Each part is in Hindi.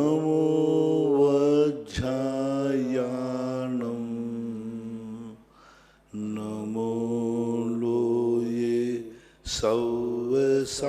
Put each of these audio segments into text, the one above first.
नमो वज्रायाणं नमो लोये सव्यसाहूर्णम्।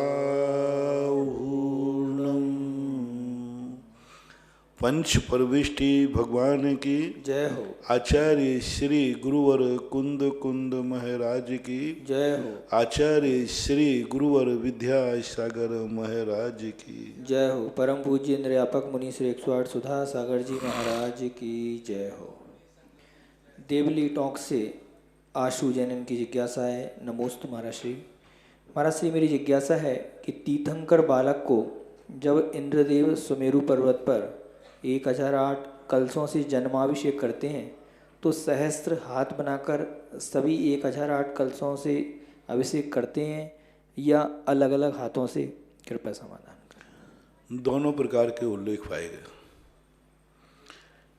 पंच परविष्टि भगवान की जय हो। आचार्य श्री गुरुवर कुंद कुंद महाराज की जय हो। आचार्य श्री गुरुवर विद्यासागर महाराज की जय हो। परम पूज्य निर्यापक मुनि श्री 108 सुधा सागर जी महाराज की जय हो। देवली टॉक से आशु जैन की जिज्ञासा है। नमोस्तु महाराज श्री। महाराज श्री, मेरी जिज्ञासा है कि तीर्थंकर बालक को जब इंद्रदेव सुमेरु पर्वत पर 1008 कलशों से जन्माभिषेक करते हैं तो सहस्त्र हाथ बनाकर सभी 1008 कलशों से अभिषेक करते हैं या अलग अलग हाथों से? कृपया समाधान करें। दोनों प्रकार के उल्लेख पाए गए।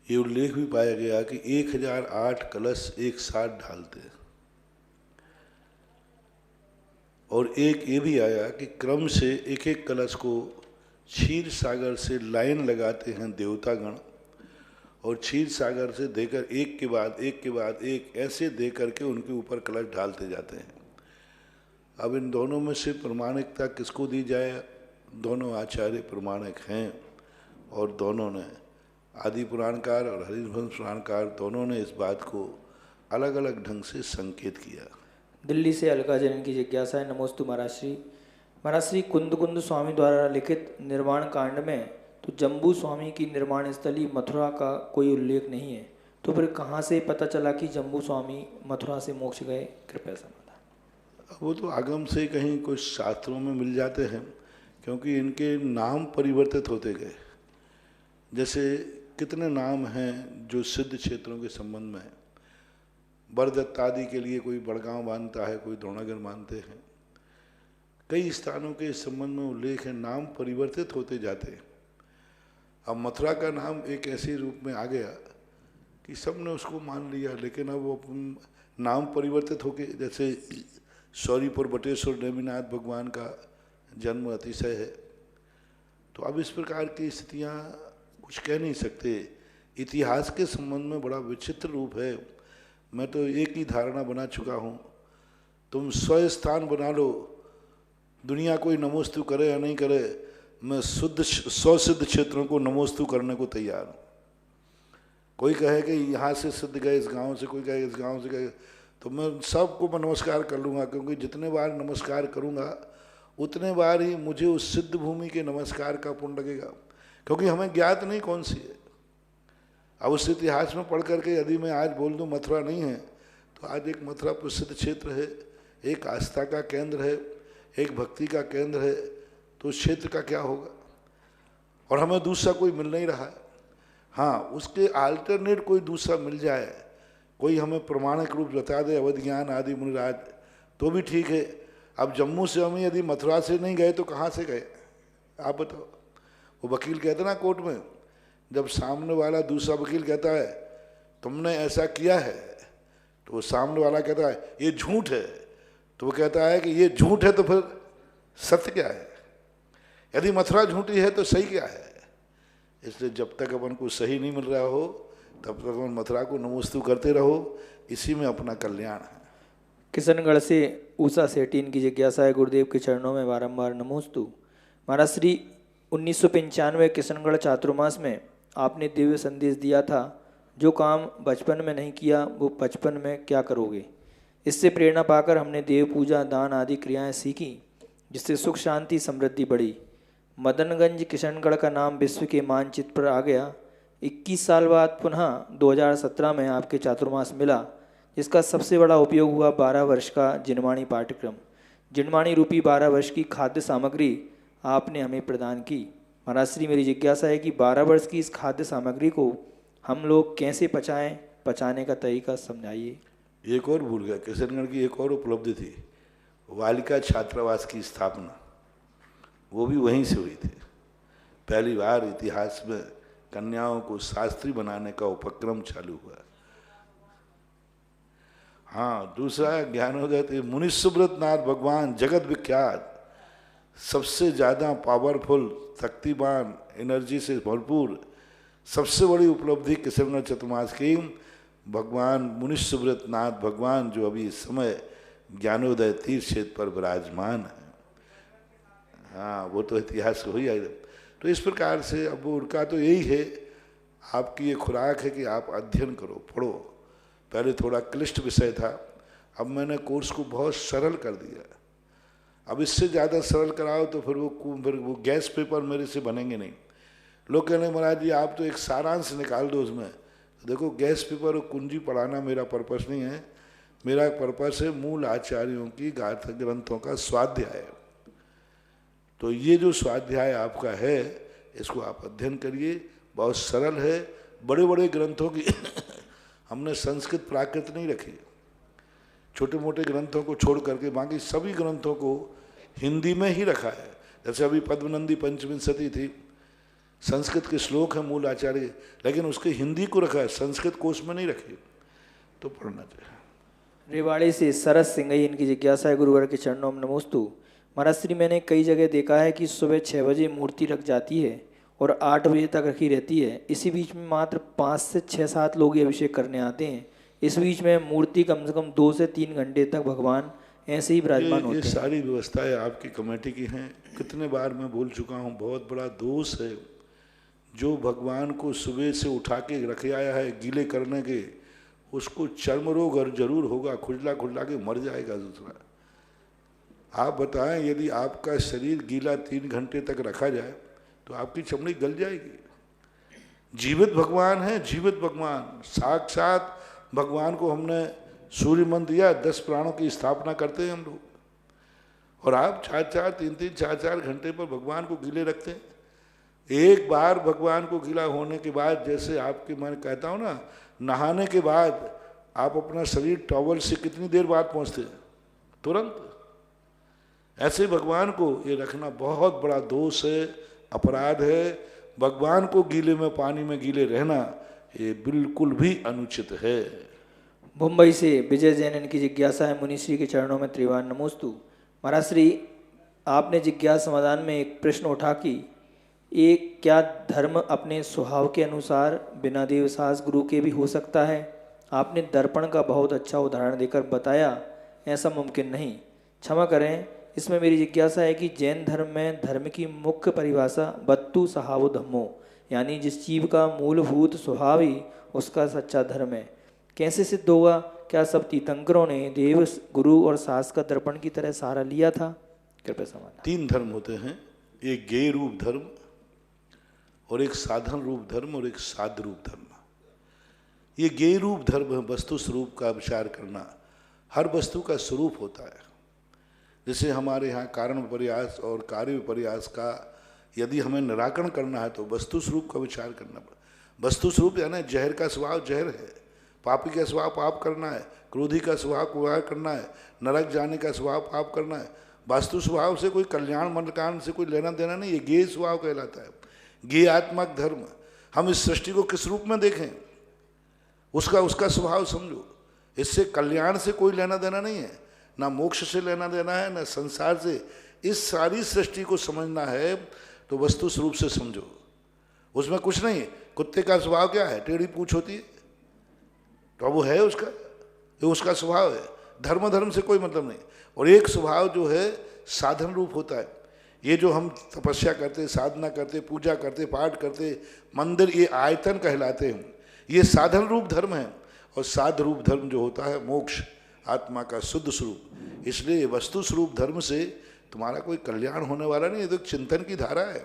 ये उल्लेख भी पाया गया कि 1008 कलश एक साथ डालते हैं, और एक ये भी आया कि क्रम से एक एक कलश को क्षीर सागर से लाइन लगाते हैं देवतागण, और क्षीर सागर से देकर एक के बाद एक के बाद एक ऐसे दे करके उनके ऊपर कलश डालते जाते हैं। अब इन दोनों में से प्रमाणिकता किसको दी जाए? दोनों आचार्य प्रमाणिक हैं, और दोनों ने आदि पुराणकार और हरिवंश पुराणकार दोनों ने इस बात को अलग अलग ढंग से संकेत किया। दिल्ली से अलका जैन की जिज्ञासा है। नमोस्तु महाराज श्री। महाराज श्री, कुंद कुंद स्वामी द्वारा लिखित निर्वाण कांड में तो जम्बू स्वामी की निर्माण स्थली मथुरा का कोई उल्लेख नहीं है, तो फिर कहाँ से पता चला कि जम्बू स्वामी मथुरा से मोक्ष गए? कृपया समाधान। वो तो आगम से कहीं कुछ शास्त्रों में मिल जाते हैं, क्योंकि इनके नाम परिवर्तित होते गए। जैसे कितने नाम हैं जो सिद्ध क्षेत्रों के संबंध में हैं। बरदत्त आदि के लिए कोई बड़गांव मानता है, कोई द्रोणागढ़ मानते हैं। कई स्थानों के इस संबंध में उल्लेख है, नाम परिवर्तित होते जाते हैं। अब मथुरा का नाम एक ऐसे रूप में आ गया कि सबने उसको मान लिया, लेकिन अब वो नाम परिवर्तित होके, जैसे सौरीपुर बटेश्वर नेमिनाथ भगवान का जन्म अतिशय है, तो अब इस प्रकार की स्थितियाँ कुछ कह नहीं सकते। इतिहास के संबंध में बड़ा विचित्र रूप है। मैं तो एक ही धारणा बना चुका हूँ, तुम स्वस्थान बना लो, दुनिया कोई नमोस्तु करे या नहीं करे, मैं शुद्ध स्वसिद्ध क्षेत्रों को नमोस्तु करने को तैयार हूँ। कोई कहे कि यहाँ से सिद्ध गए इस गांव से, कोई कहे इस गांव से गए, तो मैं सबको मैं नमस्कार कर लूँगा, क्योंकि जितने बार नमस्कार करूँगा उतने बार ही मुझे उस सिद्ध भूमि के नमस्कार का पुण्य लगेगा, क्योंकि हमें ज्ञात नहीं कौन सी है। अब उस इतिहास में पढ़ करके यदि मैं आज बोल दूँ मथुरा नहीं है, तो आज एक मथुरा प्रसिद्ध क्षेत्र है, एक आस्था का केंद्र है, एक भक्ति का केंद्र है, तो उस क्षेत्र का क्या होगा? और हमें दूसरा कोई मिल नहीं रहा है। हाँ, उसके आल्टरनेट कोई दूसरा मिल जाए, कोई हमें प्रमाणिक रूप बता दे, अवध ज्ञान आदि मुनिराज, तो भी ठीक है। अब जम्मू से हम यदि मथुरा से नहीं गए तो कहाँ से गए? आप बताओ। वो वकील कहते ना कोर्ट में, जब सामने वाला दूसरा वकील कहता है तुमने ऐसा किया है, तो वो सामने वाला कहता है ये झूठ है, तो वो कहता है कि ये झूठ है तो फिर सत्य क्या है? यदि मथुरा झूठी है तो सही क्या है? इसलिए जब तक अपन को सही नहीं मिल रहा हो तब तक अपन मथुरा को नमोस्तु करते रहो, इसी में अपना कल्याण है। किशनगढ़ से उषा सेठीन की जिज्ञासा है। गुरुदेव के चरणों में बारंबार नमोस्तु। महाराज श्री, 1995 किशनगढ़ चातुर्मास में आपने दिव्य संदेश दिया था, जो काम बचपन में नहीं किया वो बचपन में क्या करोगे। इससे प्रेरणा पाकर हमने देव पूजा, दान आदि क्रियाएं सीखी, जिससे सुख शांति समृद्धि बढ़ी। मदनगंज किशनगढ़ का नाम विश्व के मानचित्र पर आ गया। 21 साल बाद पुनः 2017 में आपके चातुर्मास मिला, जिसका सबसे बड़ा उपयोग हुआ 12 वर्ष का जिनवाणी पाठ्यक्रम। जिनवाणी रूपी 12 वर्ष की खाद्य सामग्री आपने हमें प्रदान की। महाराज श्री, मेरी जिज्ञासा है कि 12 वर्ष की इस खाद्य सामग्री को हम लोग कैसे पचाएं, पचाने का तरीका समझाइए। एक और भूल गया, किशनगढ़ की एक और उपलब्धि थी, बालिका छात्रावास की स्थापना, वो भी वहीं से हुई थी। पहली बार इतिहास में कन्याओं को शास्त्री बनाने का उपक्रम चालू हुआ। हाँ, दूसरा ज्ञानोदय थे मुनि सुब्रत नाथ भगवान जगत विख्यात, सबसे ज़्यादा पावरफुल, शक्तिमान, एनर्जी से भरपूर सबसे बड़ी उपलब्धि किशनगढ़ चतुर्मास की भगवान मुनिष्यव्रत नाथ भगवान जो अभी इस समय ज्ञानोदय तीर्थ क्षेत्र पर विराजमान है। हाँ, वो तो इतिहास हो ही आएगा। तो इस प्रकार से अब उनका तो यही है, आपकी ये खुराक है कि आप अध्ययन करो, पढ़ो। पहले थोड़ा क्लिष्ट विषय था, अब मैंने कोर्स को बहुत सरल कर दिया। अब इससे ज़्यादा सरल कराओ तो फिर वो गैस पेपर मेरे से बनेंगे नहीं। लोग कहने महाराज जी आप तो एक सारांश निकाल दो उसमें। तो देखो, गैस पेपर और कुंजी पढ़ाना मेरा पर्पस नहीं है। मेरा पर्पस है मूल आचार्यों की गाथा ग्रंथों का स्वाध्याय। तो ये जो स्वाध्याय आपका है, इसको आप अध्ययन करिए, बहुत सरल है। बड़े बड़े ग्रंथों की हमने संस्कृत प्राकृत नहीं रखी, छोटे मोटे ग्रंथों को छोड़ करके बाकी सभी ग्रंथों को हिंदी में ही रखा है। जैसे अभी पद्मनंदी पंचविंशति थी, संस्कृत के श्लोक है मूल आचार्य, लेकिन उसके हिंदी को रखा है, संस्कृत कोश में नहीं रखी, तो पढ़ना चाहिए। रेवाड़ी से सरस सिंगई, इनकी जिज्ञासा है गुरुवर के चरणों में नमोस्तु। महाराज श्री, मैंने कई जगह देखा है कि सुबह 6 बजे मूर्ति रख जाती है और 8 बजे तक रखी रहती है। इसी बीच में मात्र 5 से 6-7 लोग ये अभिषेक करने आते हैं। इस बीच में मूर्ति कम से कम 2 से 3 घंटे तक भगवान ऐसे ही विराजमान होते हैं। ये सारी व्यवस्थाएं आपकी कमेटी की हैं। कितने बार मैं बोल चुका हूँ, बहुत बड़ा दोष है जो भगवान को सुबह से उठा के रखे आया है गीले करने के, उसको चर्म रोग और जरूर होगा, खुजला खुजला के मर जाएगा दूसरा। आप बताएं, यदि आपका शरीर गीला 3 घंटे तक रखा जाए तो आपकी चमड़ी गल जाएगी। जीवित भगवान है, जीवित भगवान साक्षात भगवान को हमने सूर्य मंत्र दिया, 10 प्राणों की स्थापना करते हैं हम लोग, और आप 4-4, 3-3, 4-4 घंटे पर भगवान को गीले रखते हैं। एक बार भगवान को गीला होने के बाद, जैसे आपके मैं कहता हूँ ना, नहाने के बाद आप अपना शरीर टॉवल से कितनी देर बाद पहुँचते हैं? तुरंत। ऐसे भगवान को ये रखना बहुत बड़ा दोष है, अपराध है। भगवान को गीले में, पानी में गीले रहना ये बिल्कुल भी अनुचित है। मुंबई से विजय जैन, इनकी जिज्ञासा है मुनिश्री के चरणों में त्रिवान नमोस्तु। महाराज श्री, आपने जिज्ञासा समाधान में एक प्रश्न उठा कि एक क्या धर्म अपने स्वभाव के अनुसार बिना देवसास गुरु के भी हो सकता है? आपने दर्पण का बहुत अच्छा उदाहरण देकर बताया ऐसा मुमकिन नहीं। क्षमा करें, इसमें मेरी जिज्ञासा है कि जैन धर्म में धर्म की मुख्य परिभाषा बत्तु सहावो धम्मो, यानी जिस जीव का मूलभूत स्वभाव ही उसका सच्चा धर्म है, कैसे सिद्ध होगा? क्या सब तीर्थंकरों ने देव, गुरु और सास का दर्पण की तरह सहारा लिया था? कृपया समाधान। 3 धर्म होते हैं, एक गेय रूप धर्म और एक साधन रूप धर्म और एक साध रूप धर्म। ये गेय रूप धर्म है, वस्तु स्वरूप का विचार करना। हर वस्तु का स्वरूप होता है। जैसे हमारे यहाँ कारण विपर्यास और कार्य विपर्यास का यदि हमें निराकरण करना है तो वस्तु स्वरूप का विचार करना पड़ेगा। वस्तु स्वरूप यानी जहर का स्वभाव जहर है, पापी का स्वभाव पाप करना है, क्रोधी का स्वभाव कुवार करना है, नरक जाने का स्वभाव पाप करना है। वास्तु स्वभाव से कोई कल्याण मंडकान से कोई लेना देना नहीं, ये गेय स्वभाव कहलाता है, गेयात्मक धर्म। हम इस सृष्टि को किस रूप में देखें, उसका स्वभाव समझो। इससे कल्याण से कोई लेना देना नहीं है, ना मोक्ष से लेना देना है, ना संसार से। इस सारी सृष्टि को समझना है तो वस्तु स्वरूप से समझो, उसमें कुछ नहीं। कुत्ते का स्वभाव क्या है? टेढ़ी पूंछ होती है, तो वो है उसका, ये उसका स्वभाव है। धर्म से कोई मतलब नहीं। और एक स्वभाव जो है साधन रूप होता है। ये जो हम तपस्या करते, साधना करते, पूजा करते, पाठ करते, मंदिर, ये आयतन कहलाते हैं, ये साधन रूप धर्म है। और साध रूप धर्म जो होता है मोक्ष, आत्मा का शुद्ध स्वरूप। इसलिए वस्तु स्वरूप धर्म से तुम्हारा कोई कल्याण होने वाला नहीं। ये तो एक चिंतन की धारा है,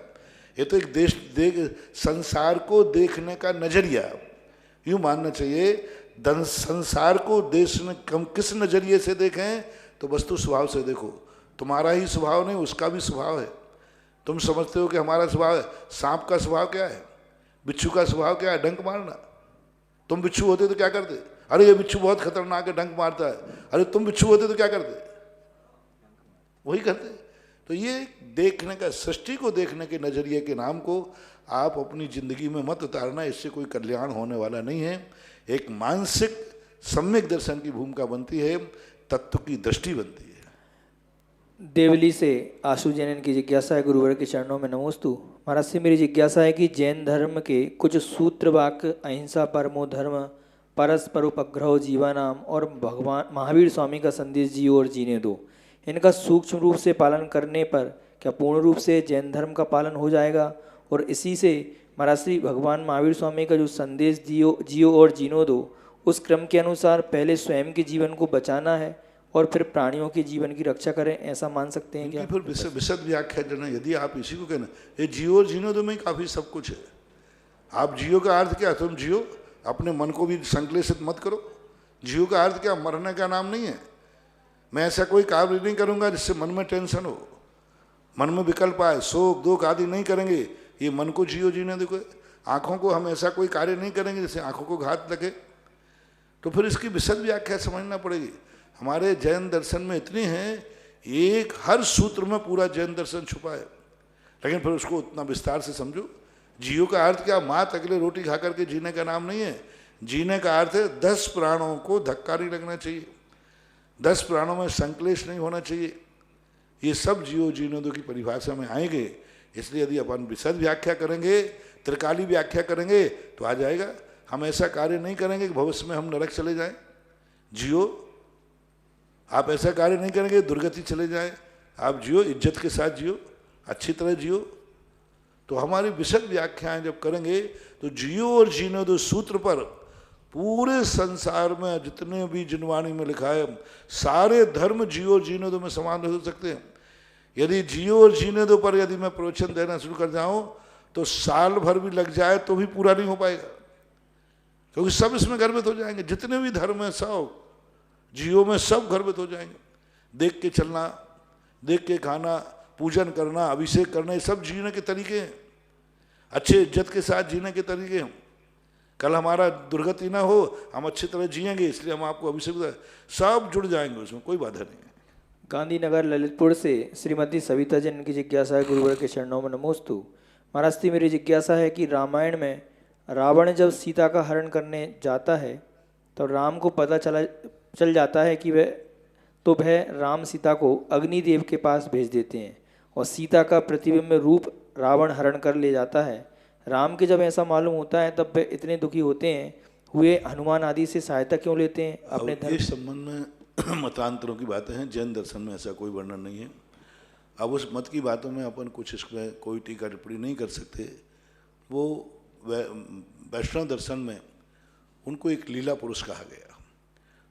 ये तो एक संसार को देखने का नजरिया। यूँ मानना चाहिए, संसार को देखने कम किस नजरिए से देखें तो वस्तु स्वभाव से देखो। तुम्हारा ही स्वभाव नहीं, उसका भी स्वभाव है। तुम समझते हो कि हमारा स्वभाव है। सांप का स्वभाव क्या है? बिच्छू का स्वभाव क्या है? डंक मारना। तुम बिच्छू होते तो क्या करते? अरे ये बिच्छू बहुत खतरनाक है, डंक मारता है। अरे तुम बिच्छू होते तो क्या करते? वही करते। तो ये देखने का, सृष्टि को देखने के नजरिए के नाम को आप अपनी जिंदगी में मत उतारना, इससे कोई कल्याण होने वाला नहीं है। एक मानसिक सम्यक दर्शन की भूमिका बनती है, तत्व की दृष्टि बनती है। देवली से आशु जैन की जिज्ञासा है, गुरुवर के चरणों में नमोस्तु। महाराज से मेरी जिज्ञासा है कि जैन धर्म के कुछ सूत्र वाक्य अहिंसा परमो धर्म परस्पर उपग्रह जीवानाम और भगवान महावीर स्वामी का संदेश जियो और जीने दो, इनका सूक्ष्म रूप से पालन करने पर क्या पूर्ण रूप से जैन धर्म का पालन हो जाएगा? और इसी से महाराज श्री भगवान महावीर स्वामी का जो संदेश जियो और जीनो दो, उस क्रम के अनुसार पहले स्वयं के जीवन को बचाना है और फिर प्राणियों के जीवन की रक्षा करें, ऐसा मान सकते हैं क्या? फिर विशद व्याख्या देना, यदि आप इसी को कहना ये जियो और जीनो दो में काफ़ी सब कुछ है। आप जियो का अर्थ क्या? तुम जियो, अपने मन को भी संक्लेशित मत करो। जियो का अर्थ क्या? मरने का नाम नहीं है। मैं ऐसा कोई कार्य नहीं करूंगा जिससे मन में टेंशन हो, मन में विकल्प आए, शोक दुख आदि नहीं करेंगे। ये मन को जियो जीने देखो। आँखों को हम ऐसा कोई कार्य नहीं करेंगे जिससे आँखों को घात लगे। तो फिर इसकी विशद व्याख्या समझना पड़ेगी। हमारे जैन दर्शन में इतनी है, एक हर सूत्र में पूरा जैन दर्शन छुपा है, लेकिन फिर उसको उतना विस्तार से समझो। जियो का अर्थ क्या? मात अगले रोटी खा करके जीने का नाम नहीं है। जीने का अर्थ है 10 प्राणों को धक्का नहीं लगना चाहिए, 10 प्राणों में संक्लेश नहीं होना चाहिए। ये सब जियो जीने दो की परिभाषा में आएंगे। इसलिए यदि अपन विशद व्याख्या करेंगे, त्रिकाली व्याख्या करेंगे तो आ जाएगा। हम ऐसा कार्य नहीं करेंगे कि भविष्य में हम नरक चले जाएं। जियो, आप ऐसा कार्य नहीं करेंगे दुर्गति चले जाए। आप जियो, इज्जत के साथ जियो, अच्छी तरह जियो। तो हमारी विशद व्याख्याएं जब करेंगे तो जियो और जीने दो सूत्र पर पूरे संसार में जितने भी जिनवाणी में लिखा है सारे धर्म जियो और जीने दो में समान हो सकते हैं। यदि जियो और जीने दो पर यदि मैं प्रवचन देना शुरू कर जाऊं तो साल भर भी लग जाए तो भी पूरा नहीं हो पाएगा, क्योंकि सब इसमें गर्भित हो जाएंगे। जितने भी धर्म है सब जियो में सब गर्भित हो जाएंगे। देख के चलना, देख के खाना, पूजन करना, अभिषेक करना, ये सब जीने के तरीके हैं। अच्छे इज्जत के साथ जीने के तरीके हैं। कल हमारा दुर्गति ना हो, हम अच्छी तरह जिएंगे, इसलिए हम आपको अभिषेक, सब जुड़ जाएंगे, उसमें कोई बाधा नहीं है। गांधीनगर ललितपुर से श्रीमती सविता जैन की जिज्ञासा है, गुरुवर के चरणों में नमोस्तु। महाराज जी मेरी जिज्ञासा है कि रामायण में रावण जब सीता का हरण करने जाता है तो राम को पता चल जाता है कि वह राम सीता को अग्निदेव के पास भेज देते हैं और सीता का प्रतिबिंब रूप रावण हरण कर ले जाता है। राम के जब ऐसा मालूम होता है तब वे इतने दुखी होते हैं हुए हनुमान आदि से सहायता क्यों लेते हैं अपने धर्म? इस संबंध में मतांतरों की बातें हैं। जैन दर्शन में ऐसा कोई वर्णन नहीं है। अब उस मत की बातों में अपन कुछ इसमें कोई टीका टिप्पणी नहीं कर सकते। वो वैष्णव दर्शन में उनको एक लीला पुरुष कहा गया,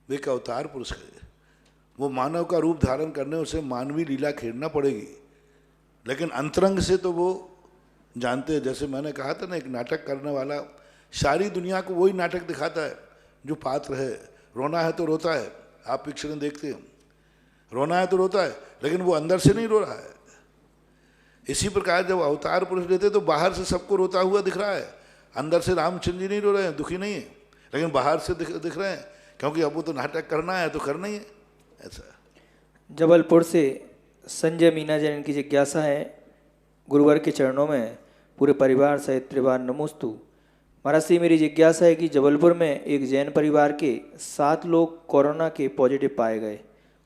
वे एक अवतार पुरुष है। वो मानव का रूप धारण करने उसे मानवीय लीला खेलना पड़ेगी, लेकिन अंतरंग से तो वो जानते हैं। जैसे मैंने कहा था ना, एक नाटक करने वाला सारी दुनिया को वही नाटक दिखाता है जो पात्र है। रोना है तो रोता है, आप पिक्चर में देखते हैं, रोना है तो रोता है, लेकिन वो अंदर से नहीं रो रहा है। इसी प्रकार जब अवतार पुरुष लेते तो बाहर से सबको रोता हुआ दिख रहा है, अंदर से रामचंद्र जी नहीं रो रहे हैं, दुखी नहीं है, लेकिन बाहर से दिख रहे हैं, क्योंकि अब वो तो नाटक करना है तो करना ही है। ऐसा जबलपुर से संजय मीना जैन की जिज्ञासा है, गुरुवर के चरणों में पूरे परिवार सहित त्रिवार नमोस्तु। महाराज से मेरी जिज्ञासा है कि जबलपुर में एक जैन परिवार के 7 लोग कोरोना के पॉजिटिव पाए गए।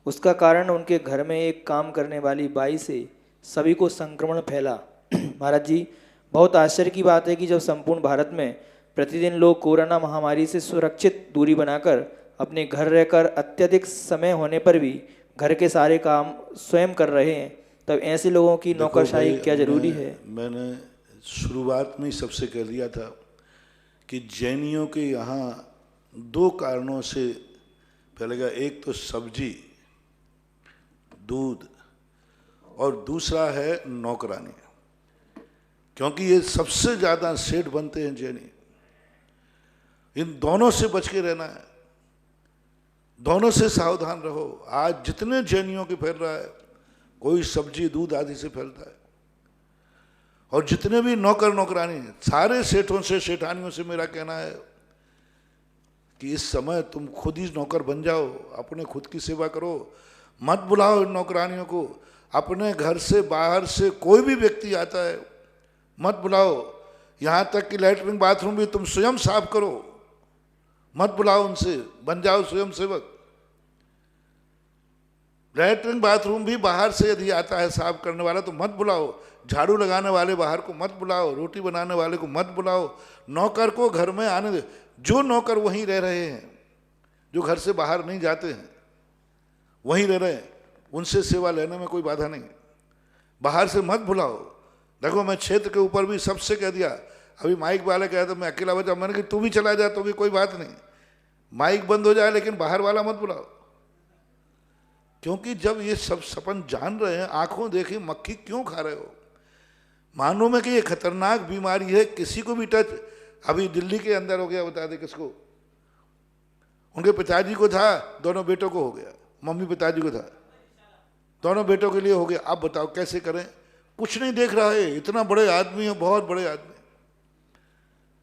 उसका कारण उनके घर में एक काम करने वाली बाई से सभी को संक्रमण फैला। महाराज जी, बहुत आश्चर्य की बात है कि जब संपूर्ण भारत में प्रतिदिन लोग कोरोना महामारी से सुरक्षित दूरी बनाकर अपने घर रहकर अत्यधिक समय होने पर भी घर के सारे काम स्वयं कर रहे हैं, तब ऐसे लोगों की नौकरशाही क्या जरूरी है? मैंने शुरुआत में ही सबसे कह दिया था कि जैनियों के यहाँ 2 कारणों से फैलेगा। एक तो सब्जी, दूध, और दूसरा है नौकरानी, क्योंकि ये सबसे ज़्यादा सेठ बनते हैं जैनी। इन दोनों से बच के रहना है, दोनों से सावधान रहो। आज जितने जैनियों के फैल रहा है, कोई सब्जी दूध आदि से फैलता है, और जितने भी नौकर नौकरानी, सारे सेठों से सेठानियों से मेरा कहना है कि इस समय तुम खुद ही नौकर बन जाओ, अपने खुद की सेवा करो, मत बुलाओ इन नौकरानियों को। अपने घर से बाहर से कोई भी व्यक्ति आता है मत बुलाओ, यहाँ तक कि लैट्रिन बाथरूम भी तुम स्वयं साफ करो, मत बुलाओ उनसे, बन जाओ स्वयं सेवक। लैट्रिन बाथरूम भी बाहर से यदि आता है साफ करने वाला तो मत बुलाओ, झाड़ू लगाने वाले बाहर को मत बुलाओ, रोटी बनाने वाले को मत बुलाओ, नौकर को घर में आने दे। जो नौकर वहीं रह रहे हैं, जो घर से बाहर नहीं जाते हैं, वहीं रह रहे हैं, उनसे सेवा लेने में कोई बाधा नहीं। बाहर से मत बुलाओ। देखो मैं क्षेत्र के ऊपर भी सबसे कह दिया, अभी माइक वाला कह तो मैं अकेला बचा, मैंने कहा तू भी चला जा तो भी कोई बात नहीं, माइक बंद हो जाए लेकिन बाहर वाला मत बुलाओ। क्योंकि जब ये सब सपन जान रहे हैं, आंखों देखी मक्खी क्यों खा रहे हो, मानो में कि ये खतरनाक बीमारी है, किसी को भी टच। अभी दिल्ली के अंदर हो गया, बता दे किसको, उनके पिताजी को था, दोनों बेटों को हो गया, मम्मी पिताजी को था, दोनों बेटों के लिए हो गया। अब बताओ कैसे करें, कुछ नहीं देख रहा है, इतना बड़े आदमी है, बहुत बड़े आदमी।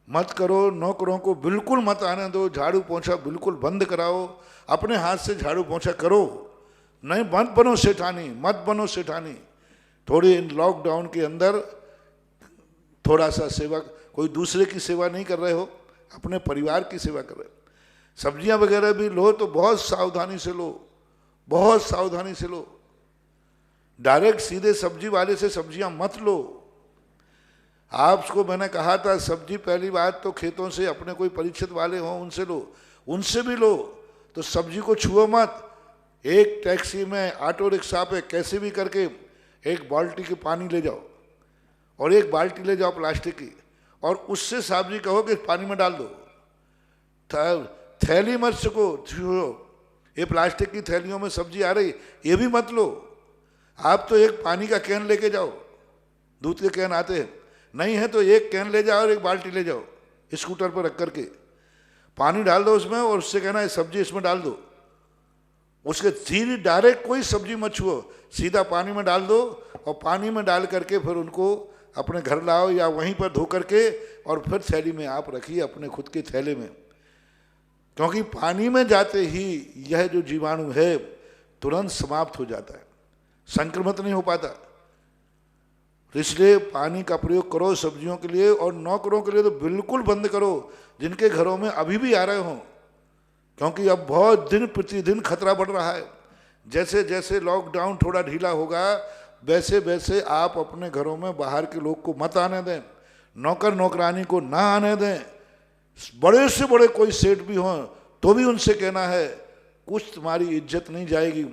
मत करो, नौकरों को बिल्कुल मत आने दो, झाड़ू पोंछा बिल्कुल बंद कराओ, अपने हाथ से झाड़ू पोंछा करो, नहीं मत बनो सेठानी, मत बनो सेठानी। थोड़ी लॉकडाउन के अंदर थोड़ा सा सेवा, कोई दूसरे की सेवा नहीं कर रहे हो, अपने परिवार की सेवा कर रहे हो। सब्जियां वगैरह भी लो तो बहुत सावधानी से लो, बहुत सावधानी से लो। डायरेक्ट सीधे सब्जी वाले से सब्जियां मत लो। आपको मैंने कहा था सब्जी पहली बात तो खेतों से अपने कोई परिचित वाले हों उनसे लो, उनसे भी लो, तो सब्जी को छुओ मत। एक टैक्सी में, ऑटो रिक्शा पे कैसे भी करके एक बाल्टी की पानी ले जाओ और एक बाल्टी ले जाओ प्लास्टिक की, और उससे सब्जी कहो कि पानी में डाल दो। थैली मत सको छुओ, ये प्लास्टिक की थैलियों में सब्जी आ रही, ये भी मत लो। आप तो एक पानी का कैन लेके जाओ, दूध के कैन आते हैं, नहीं है तो एक कैन ले जाओ और एक बाल्टी ले जाओ, स्कूटर पर रख करके पानी डाल दो उसमें, और उससे कहना है सब्जी इसमें डाल दो। उसके सीधी डायरेक्ट कोई सब्जी मत छुओ, सीधा पानी में डाल दो, और पानी में डाल करके फिर उनको अपने घर लाओ या वहीं पर धो करके, और फिर थैली में आप रखिए, अपने खुद के थैले में। क्योंकि पानी में जाते ही यह जो जीवाणु है तुरंत समाप्त हो जाता है, संक्रमित नहीं हो पाता। इसलिए पानी का प्रयोग करो सब्जियों के लिए, और नौकरों के लिए तो बिल्कुल बंद करो, जिनके घरों में अभी भी आ रहे हों, क्योंकि अब बहुत दिन प्रतिदिन खतरा बढ़ रहा है। जैसे जैसे लॉकडाउन थोड़ा ढीला होगा वैसे वैसे आप अपने घरों में बाहर के लोग को मत आने दें, नौकर नौकरानी को ना आने दें। बड़े से बड़े कोई सेठ भी हों तो भी उनसे कहना है कुछ तुम्हारी इज्जत नहीं जाएगी।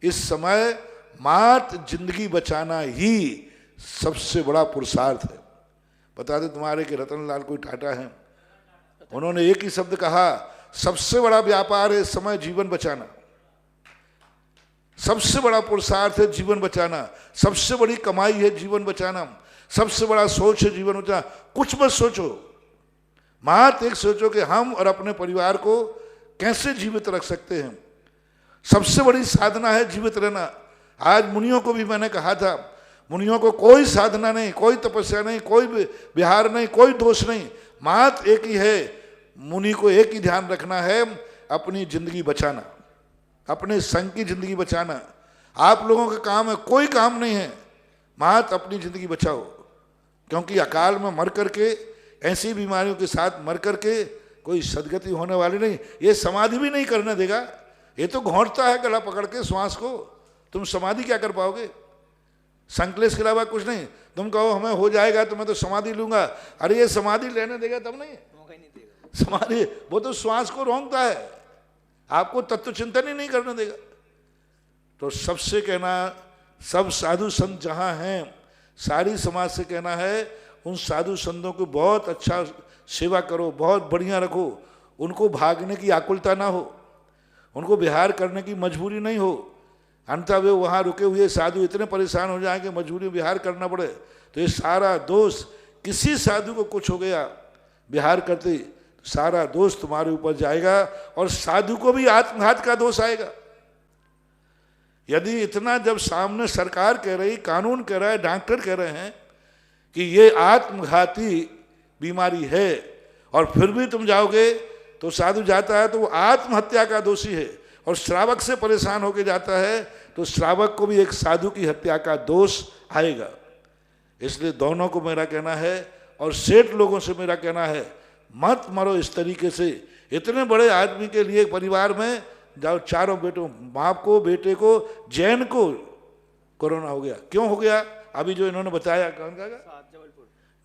इस समय मात्र जिंदगी बचाना ही सबसे बड़ा पुरुषार्थ है। बता दें तुम्हारे के रतनलाल कोई टाटा हैं, उन्होंने एक ही शब्द कहा, सबसे बड़ा व्यापार है इस समय जीवन बचाना, सबसे बड़ा पुरुषार्थ है जीवन बचाना, सबसे बड़ी कमाई है जीवन बचाना, सबसे बड़ा सोच है जीवन बचाना। कुछ मत सोचो, मात्र एक सोचो कि हम और अपने परिवार को कैसे जीवित रख सकते हैं। सबसे बड़ी साधना है जीवित रहना। आज मुनियों को भी मैंने कहा था, मुनियों को कोई साधना नहीं, कोई तपस्या नहीं, कोई विहार नहीं, कोई दोष नहीं, मात्र एक ही है, मुनि को एक ही ध्यान रखना है, अपनी जिंदगी बचाना, अपने संग की जिंदगी बचाना। आप लोगों का काम है, कोई काम नहीं है, मात्र अपनी जिंदगी बचाओ। क्योंकि अकाल में मर करके, ऐसी बीमारियों के साथ मर करके कोई सदगति होने वाली नहीं। ये समाधि भी नहीं करने देगा, ये तो घोंटता है गला पकड़ के श्वास को, तुम समाधि क्या कर पाओगे? संकलेश के अलावा कुछ नहीं। तुम कहो हमें हो जाएगा तो मैं तो समाधि लूंगा, अरे ये समाधि लेने देगा तब नहीं, समाधि वो तो श्वास को रोकता है, आपको तत्व चिंतन ही नहीं करने देगा। तो सबसे कहना, सब साधु संत जहां हैं, सारी समाज से कहना है, उन साधु संतों को बहुत अच्छा सेवा करो, बहुत बढ़िया रखो, उनको भागने की आकुलता ना हो, उनको विहार करने की मजबूरी नहीं हो। अंततः वे वहाँ रुके हुए साधु इतने परेशान हो जाएंगे, मजबूरी में विहार करना पड़े, तो ये सारा दोष, किसी साधु को कुछ हो गया विहार करते, सारा दोष तुम्हारे ऊपर जाएगा, और साधु को भी आत्मघात का दोष आएगा। यदि इतना जब सामने सरकार कह रही, कानून कह रहा है, डॉक्टर कह रहे हैं कि ये आत्मघाती बीमारी है, और फिर भी तुम जाओगे तो साधु जाता है तो वो आत्महत्या का दोषी है, और श्रावक से परेशान होकर जाता है तो श्रावक को भी एक साधु की हत्या का दोष आएगा। इसलिए दोनों को मेरा कहना है, और सेठ लोगों से मेरा कहना है, मत मरो इस तरीके से। इतने बड़े आदमी के लिए परिवार में जाओ चारों बेटों, बाप को, बेटे को, जैन को कोरोना हो गया। क्यों हो गया? अभी जो इन्होंने बताया, कौन का?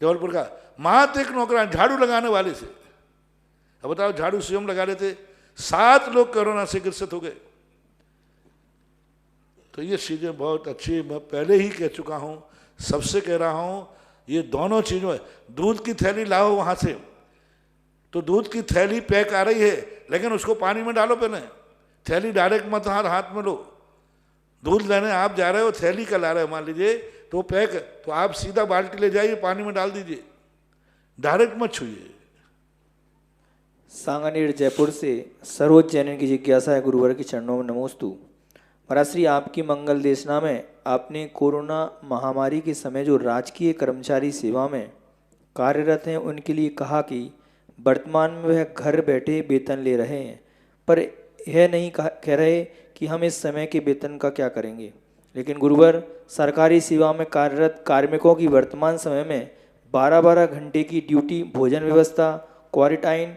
जबलपुर का। मात्र एक नौकरान झाड़ू लगाने वाले से, अब बताओ, झाड़ू स्वयं लगा रहे थे, 7 लोग कोरोना से ग्रसित हो गए। तो ये चीजें बहुत अच्छी, मैं पहले ही कह चुका हूं, सबसे कह रहा हूं, ये दोनों चीजों है। दूध की थैली लाओ वहां से, तो दूध की थैली पैक आ रही है, लेकिन उसको पानी में डालो पहले, थैली डायरेक्ट मत हाथ में लो। दूध लेने आप जा रहे हो, थैली का ला रहे हो मान लीजिए, तो पैक, तो आप सीधा बाल्टी ले जाइए, पानी में डाल दीजिए, डायरेक्ट मत छूइए। सांगानेर जयपुर से सरोज जैन की जिज्ञासा है, गुरुवर के चरणों में नमोस्तु। महाराज श्री, आपकी मंगल देशना में आपने कोरोना महामारी के समय जो राजकीय कर्मचारी सेवा में कार्यरत हैं उनके लिए कहा कि वर्तमान में वह घर बैठे वेतन ले रहे हैं, पर यह नहीं कह रहे कि हम इस समय के वेतन का क्या करेंगे। लेकिन गुरुवर, सरकारी सेवा में कार्यरत कार्मिकों की वर्तमान समय में 12-12 घंटे की ड्यूटी, भोजन व्यवस्था, क्वारंटाइन,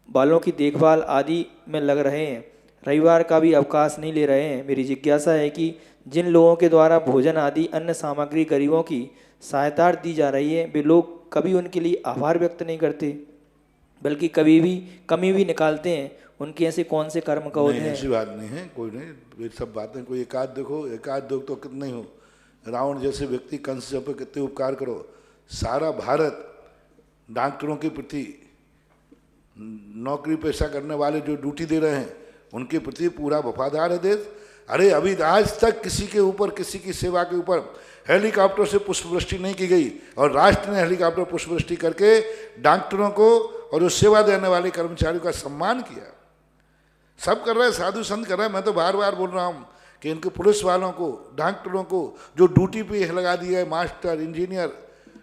बालों की देखभाल आदि में लग रहे हैं, रविवार का भी अवकाश नहीं ले रहे हैं। मेरी जिज्ञासा है कि जिन लोगों के द्वारा भोजन आदि अन्य सामग्री गरीबों की सहायता दी जा रही है, वे लोग कभी उनके लिए आभार व्यक्त नहीं करते, बल्कि कभी भी कमी भी निकालते हैं। उनके ऐसे कौन से कर्म का होते हैं? ऐसी बात नहीं है, कोई नहीं, ये सब बातें कोई एकाध देखो, एकाध दो तो कितने हो। रावण जैसे व्यक्ति कंस पे कितने उपकार करो। सारा भारत डॉक्टरों के प्रति, नौकरी पेशा करने वाले जो ड्यूटी दे रहे हैं उनके प्रति पूरा वफादार है देश। अरे अभी आज तक किसी के ऊपर, किसी की सेवा के ऊपर हेलीकॉप्टर से पुष्पवृष्टि नहीं की गई, और राष्ट्र ने हेलीकॉप्टर पुष्पवृष्टि करके डॉक्टरों को और जो सेवा देने वाले कर्मचारियों का सम्मान किया। सब कर रहे हैं, साधु संत कर रहे हैं। मैं तो बार बार बोल रहा हूँ कि इनके पुलिस वालों को, डॉक्टरों को जो ड्यूटी पे लगा दिया है, मास्टर, इंजीनियर,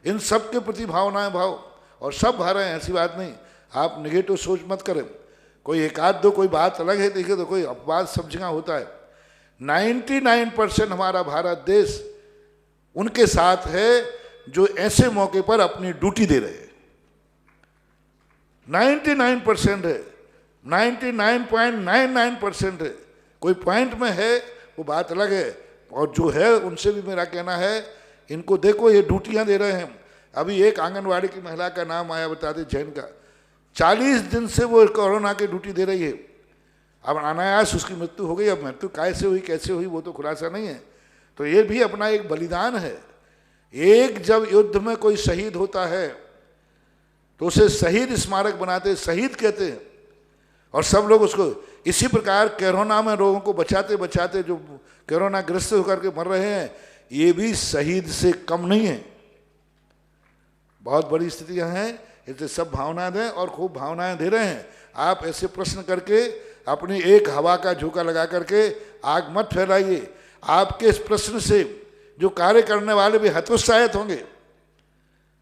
इन सब के प्रति भावनाएं भाव, और सब भा रहे हैं, ऐसी बात नहीं। आप नेगेटिव सोच मत करें। कोई एकाध दो कोई बात अलग है, देखिए तो कोई अपवाद सब जगह होता है। 99% हमारा भारत देश उनके साथ है जो ऐसे मौके पर अपनी ड्यूटी दे रहे हैं। 99% है, 99.99% है। कोई पॉइंट में है वो बात अलग है, और जो है उनसे भी मेरा कहना है, इनको देखो ये ड्यूटियां दे रहे हैं। अभी एक आंगनवाड़ी की महिला का नाम आया, बता दें, जैन का, 40 दिन से वो कोरोना की ड्यूटी दे रही है। अब अनायास उसकी मृत्यु हो गई। अब मृत्यु कैसे हुई, कैसे हुई, वो तो खुलासा नहीं है। तो ये भी अपना एक बलिदान है। एक जब युद्ध में कोई शहीद होता है तो उसे शहीद स्मारक बनाते, शहीद कहते हैं, और सब लोग उसको, इसी प्रकार कोरोना में लोगों को बचाते बचाते जो कोरोना ग्रस्त होकर के मर रहे हैं, ये भी शहीद से कम नहीं है। बहुत बड़ी स्थितियां हैं। इसलिए सब भावना दें, और खूब भावनाएं दे रहे हैं। आप ऐसे प्रश्न करके अपनी एक हवा का झोंका लगा करके आग मत फैलाइए। आपके इस प्रश्न से जो कार्य करने वाले भी हतोत्साहित होंगे,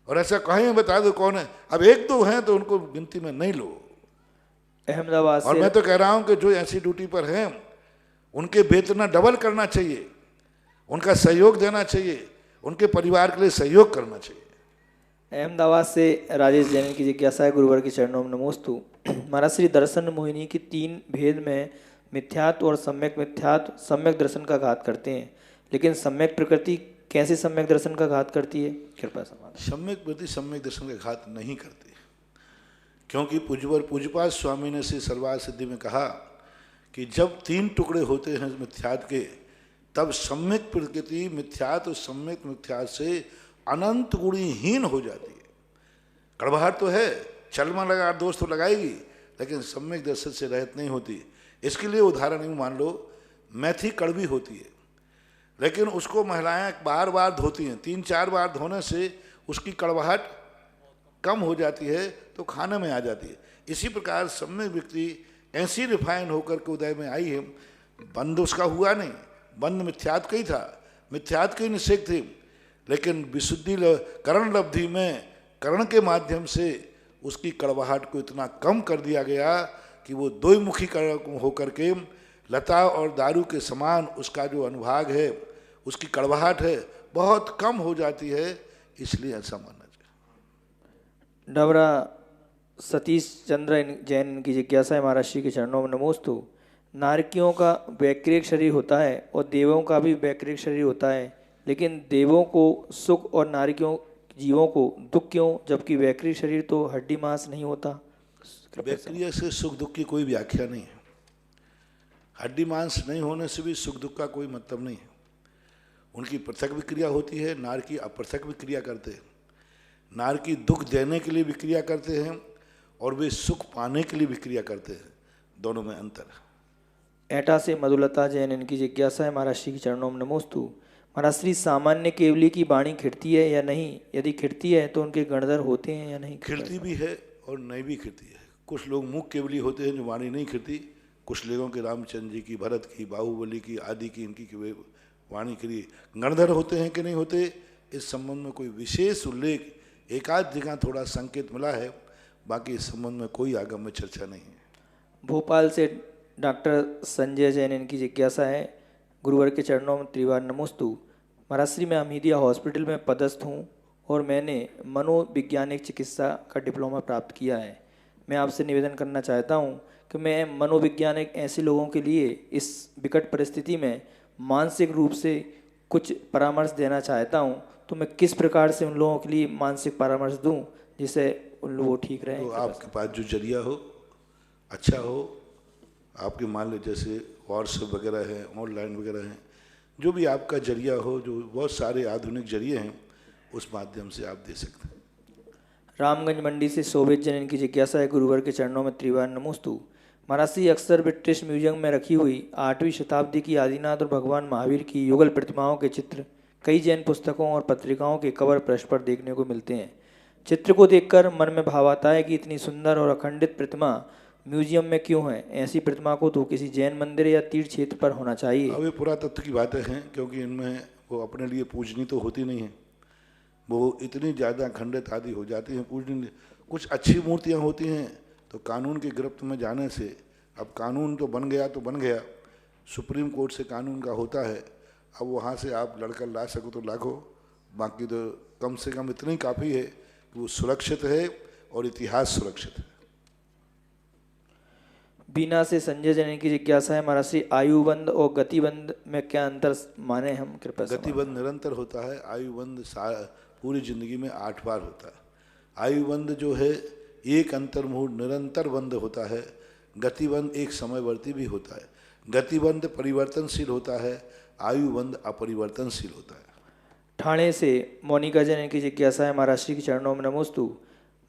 और ऐसा कहें बता दो कौन है। अब एक दो हैं तो उनको गिनती में नहीं लो। अहमदाबाद और मैं तो कह रहा हूं कि जो ऐसी ड्यूटी पर हैं उनके वेतन डबल करना चाहिए, उनका सहयोग देना चाहिए, उनके परिवार के लिए सहयोग करना चाहिए। अहमदाबाद से राजेश जैन की जिज्ञासा है, गुरुवर के चरणों में नमोस्तु। महाराज श्री, दर्शन मोहिनी की 3 भेद में मिथ्यात्व और सम्यक मिथ्यात्व सम्यक दर्शन का घात करते हैं, लेकिन सम्यक प्रकृति कैसे सम्यक दर्शन का घात करती है? कृपया समाधान। सम्यक प्रति सम्यक दर्शन का घात नहीं करती, क्योंकि पूज्यवर पूज्यपाद स्वामी ने श्री सलवार सिद्धि में कहा कि जब 3 टुकड़े होते हैं मिथ्यात्व के, तब सम्यक प्रकृति मिथ्यात्व सम्यक मिथ्यात्व से अनंत गुणीहीन हो जाती है। कड़वाहट तो है, चलमा लगा दोस्त तो लगाएगी, लेकिन सम्यक दर्शन से रहित नहीं होती। इसके लिए उदाहरण ही मान लो, मेथी कड़वी होती है, लेकिन उसको महिलाएं बार बार धोती हैं। 3-4 बार धोने से उसकी कड़वाहट कम हो जाती है, तो खाने में आ जाती है। इसी प्रकार सम्यक व्यक्ति ऐसी रिफाइन होकर के उदय में आई है। बंद उसका हुआ नहीं, बंद मिथ्यात्व का ही था, मिथ्यात्व के निषेध थे, लेकिन विशुद्धि करण लब्धि में करण के माध्यम से उसकी कड़वाहट को इतना कम कर दिया गया कि वो द्विमुखी होकर के लता और दारू के समान उसका जो अनुभाग है, उसकी कड़वाहट है, बहुत कम हो जाती है। इसलिए ऐसा मानना चाहिए। डबरा सतीश चंद्र जैन की जिज्ञासा है, महाराज श्री के चरणों में नमोस्तु। नारकियों का वैक्रिक शरीर होता है और देवों का भी वैक्रिक शरीर होता है, लेकिन देवों को सुख और नारकियों जीवों को दुख क्यों, जबकि वैक्रिक शरीर तो हड्डी मांस नहीं होता? वैक्रिय से सुख दुख की कोई व्याख्या नहीं है। हड्डी मांस नहीं होने से भी सुख दुख का कोई मतलब नहीं है। उनकी पृथक विक्रिया होती है, नार की अपृथक विक्रिया करते हैं। नार की दुख देने के लिए विक्रिया करते हैं और वे सुख पाने के लिए विक्रिया करते हैं, दोनों में अंतर है। एटा से मधुलता जैन, इनकी जिज्ञासा है महाराज श्री के चरणों में नमोस्तु। महाराज श्री, सामान्य केवली की वाणी खिड़ती है या नहीं? यदि खिड़ती है तो उनके गणधर होते हैं या नहीं? खिड़ती भी है और नहीं भी खिड़ती है। कुछ लोग मुख केवली होते हैं जो वाणी नहीं खिड़ती। कुछ लोगों के रामचंद्र जी की, भरत की, बाहुबली की, आदि की, इनकी वे वाणी के लिए गणधर होते हैं कि नहीं होते, इस संबंध में कोई विशेष उल्लेख एकाध जगह थोड़ा संकेत मिला है, बाकी इस संबंध में कोई आगम में चर्चा नहीं है। भोपाल से डॉक्टर संजय जैन, इनकी जिज्ञासा है गुरुवर के चरणों में त्रिवार नमोस्तु। महाराज श्री, मैं हमीदिया हॉस्पिटल में पदस्थ हूँ और मैंने मनोवैज्ञानिक चिकित्सा का डिप्लोमा प्राप्त किया है। मैं आपसे निवेदन करना चाहता हूँ कि मैं मनोवैज्ञानिक ऐसे लोगों के लिए इस विकट परिस्थिति में मानसिक रूप से कुछ परामर्श देना चाहता हूँ, तो मैं किस प्रकार से उन लोगों के लिए मानसिक परामर्श दूँ जिससे उन लोगों ठीक रहे? तो आपके पास जो जरिया हो, अच्छा हो, आपके मान लो जैसे व्हाट्सएप वगैरह है, ऑनलाइन वगैरह हैं, जो भी आपका जरिया हो, जो बहुत सारे आधुनिक जरिए हैं, उस माध्यम से आप दे सकते हैं। रामगंज मंडी से शोभित जन, इनकी जिज्ञासा है गुरुवर के चरणों में त्रिवार नमोस्तु। महाराज श्री, अक्सर ब्रिटिश म्यूजियम में रखी हुई 8वीं शताब्दी की आदिनाथ और भगवान महावीर की युगल प्रतिमाओं के चित्र कई जैन पुस्तकों और पत्रिकाओं के कवर पृष्ठ पर देखने को मिलते हैं। चित्र को देखकर मन में भाव आता है कि इतनी सुंदर और अखंडित प्रतिमा म्यूजियम में क्यों है? ऐसी प्रतिमा को तो किसी जैन मंदिर या तीर्थ क्षेत्र पर होना चाहिए। अब ये पुरातत्व की बातें हैं, क्योंकि इनमें वो अपने लिए पूजनी तो होती नहीं है, वो इतनी ज़्यादा खंडित आदि हो जाती हैं पूजनी। कुछ अच्छी मूर्तियाँ होती हैं तो कानून की गिरफ्त में जाने से, अब कानून तो बन गया तो बन गया, सुप्रीम कोर्ट से कानून का होता है, अब वहाँ से आप लड़कर ला सको तो लाखो, बाकी तो कम से कम इतनी काफ़ी है कि वो सुरक्षित है और इतिहास सुरक्षित है। बीना से संजय जन की जिज्ञासा है महाराज श्री, आयुबंध और गतिबंध में क्या अंतर माने हम? कृपया। गतिबंध निरंतर होता है, आयुबंध पूरी जिंदगी में 8 बार होता है। आयुबंध जो है एक अंतर्मुहूर्त निरंतर बंद होता है, गतिबंध एक समयवर्ती भी होता है। गतिबंध परिवर्तनशील होता है, आयुबंध अपरिवर्तनशील होता है। ठाणे से मोनिका जन, इनकी जिज्ञासा है महाराज श्री के चरणों में नमोस्तु।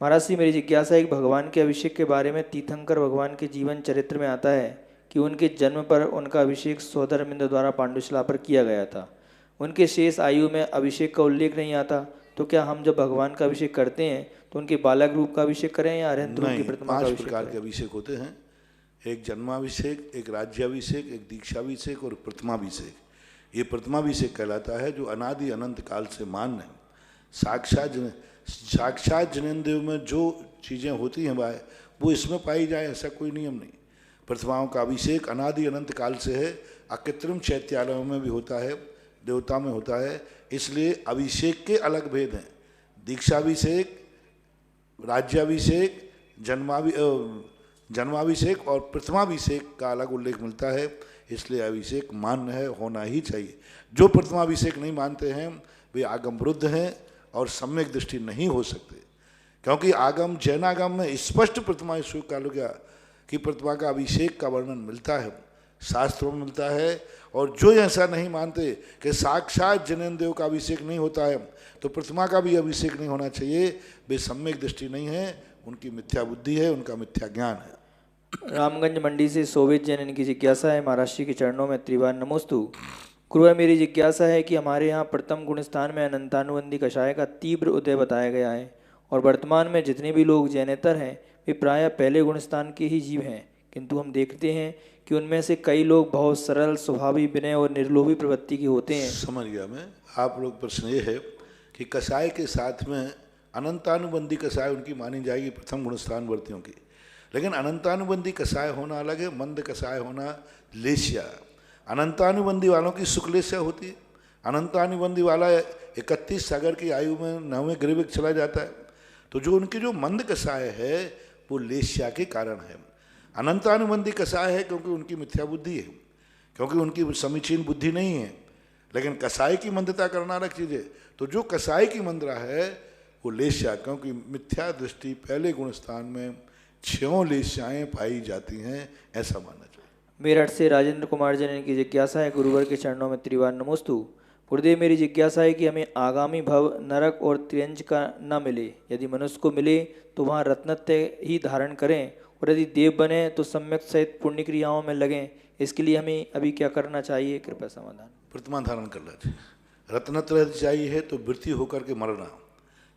महाराज श्री, मेरी जिज्ञासा है कि भगवान के अभिषेक के बारे में तीर्थंकर भगवान के जीवन चरित्र में आता है कि उनके जन्म पर उनका अभिषेक सौधर्मिंद द्वारा पांडुशिला पर किया गया था। उनके शेष आयु में अभिषेक का उल्लेख नहीं आता, तो क्या हम जब भगवान का अभिषेक करते हैं तो उनके बालक रूप का अभिषेक करें या अरहंत रूप की प्रतिमा का अभिषेक? 5 प्रकार के अभिषेक होते हैं, एक जन्माभिषेक, एक राज्याभिषेक, एक दीक्षाभिषेक और प्रतिमाभिषेक। ये प्रतिमाभिषेक कहलाता है जो अनादि अनंत काल से मान्य है। साक्षात जनेंद्रियों में जो चीज़ें होती हैं भाई, वो इसमें पाई जाए ऐसा कोई नियम नहीं। प्रतिमाओं का अभिषेक अनादि अनंत काल से है, अकृत्रिम चैत्यालयों में भी होता है, देवता में होता है, इसलिए अभिषेक के अलग भेद हैं। दीक्षाभिषेक, राज्याभिषेक, जन्माभिषेक और प्रतिमाभिषेक का अलग उल्लेख मिलता है, इसलिए अभिषेक मान्य है, होना ही चाहिए। जो प्रतिमाभिषेक नहीं मानते हैं वे आगम विरुद्ध हैं और सम्यक दृष्टि नहीं हो सकते, क्योंकि आगम जैनागम में स्पष्ट प्रतिमा स्वीकार किया कि प्रतिमा का अभिषेक का वर्णन मिलता है, शास्त्रों में मिलता है। और जो ऐसा नहीं मानते कि साक्षात जनेंद्रियों का अभिषेक नहीं होता है तो प्रतिमा का भी अभिषेक नहीं होना चाहिए, वे सम्यक दृष्टि नहीं है, उनकी मिथ्या बुद्धि है, उनका मिथ्या ज्ञान है। रामगंज मंडी से शोभित जैन, इनकी जिज्ञासा है महाराज श्री के चरणों में त्रिवार नमोस्तु। गुरुवर, मेरी जिज्ञासा है कि हमारे यहाँ प्रथम गुण स्थान में अनंतानुबंधी कषाय का तीव्र उदय बताया गया है और वर्तमान में जितने भी लोग जैनेतर हैं वे प्रायः पहले गुण स्थान के ही जीव हैं, किंतु हम देखते हैं कि उनमें से कई लोग बहुत सरल स्वभावी, विनय और निर्लोभी प्रवृत्ति के होते हैं। समझ गया मैं। आप लोग प्रश्न ये है कि कषाय के साथ में अनंतानुबंधी कषाय उनकी मानी जाएगी प्रथम गुणस्थान वर्तियों की, लेकिन अनंतानुबंधी कषाय होना अलग है, मंद कषाय होना लेशिया। अनंतानुबंधी वालों की सुखलेशिया होती है। अनंतानुबंधी वाला 31 सागर की आयु में 9वें गृह में चला जाता है, तो जो उनकी जो मंद कषाय है वो लेशिया के कारण है। अनंतानुबंधी कसाय है क्योंकि उनकी मिथ्या बुद्धि है, क्योंकि उनकी समीचीन बुद्धि नहीं है। लेकिन कसाय की मंदता करना अलग चीज़ है। तो जो कसाय की मंद्रा है वो लेस्या, क्योंकि मिथ्या दृष्टि पहले गुण स्थान में 6 लेस्याएं पाई जाती हैं, ऐसा मानना चाहिए। मेरठ से राजेंद्र कुमार जैन की जिज्ञासा है, गुरुवर के चरणों में त्रिवार नमोस्तु। गुरुदेव, मेरी जिज्ञासा है कि हमें आगामी भव नरक और त्रियंज का न मिले। यदि मनुष्य को मिले तो वहाँ रत्नत्य ही धारण करें, और यदि देव बने तो सम्यक सहित पुण्य क्रियाओं में लगें। इसके लिए हमें अभी क्या करना चाहिए, कृपया समाधान। प्रतिमा धारण करना चाहिए। रत्नत्रय चाहिए तो वृत्ति होकर के मरना,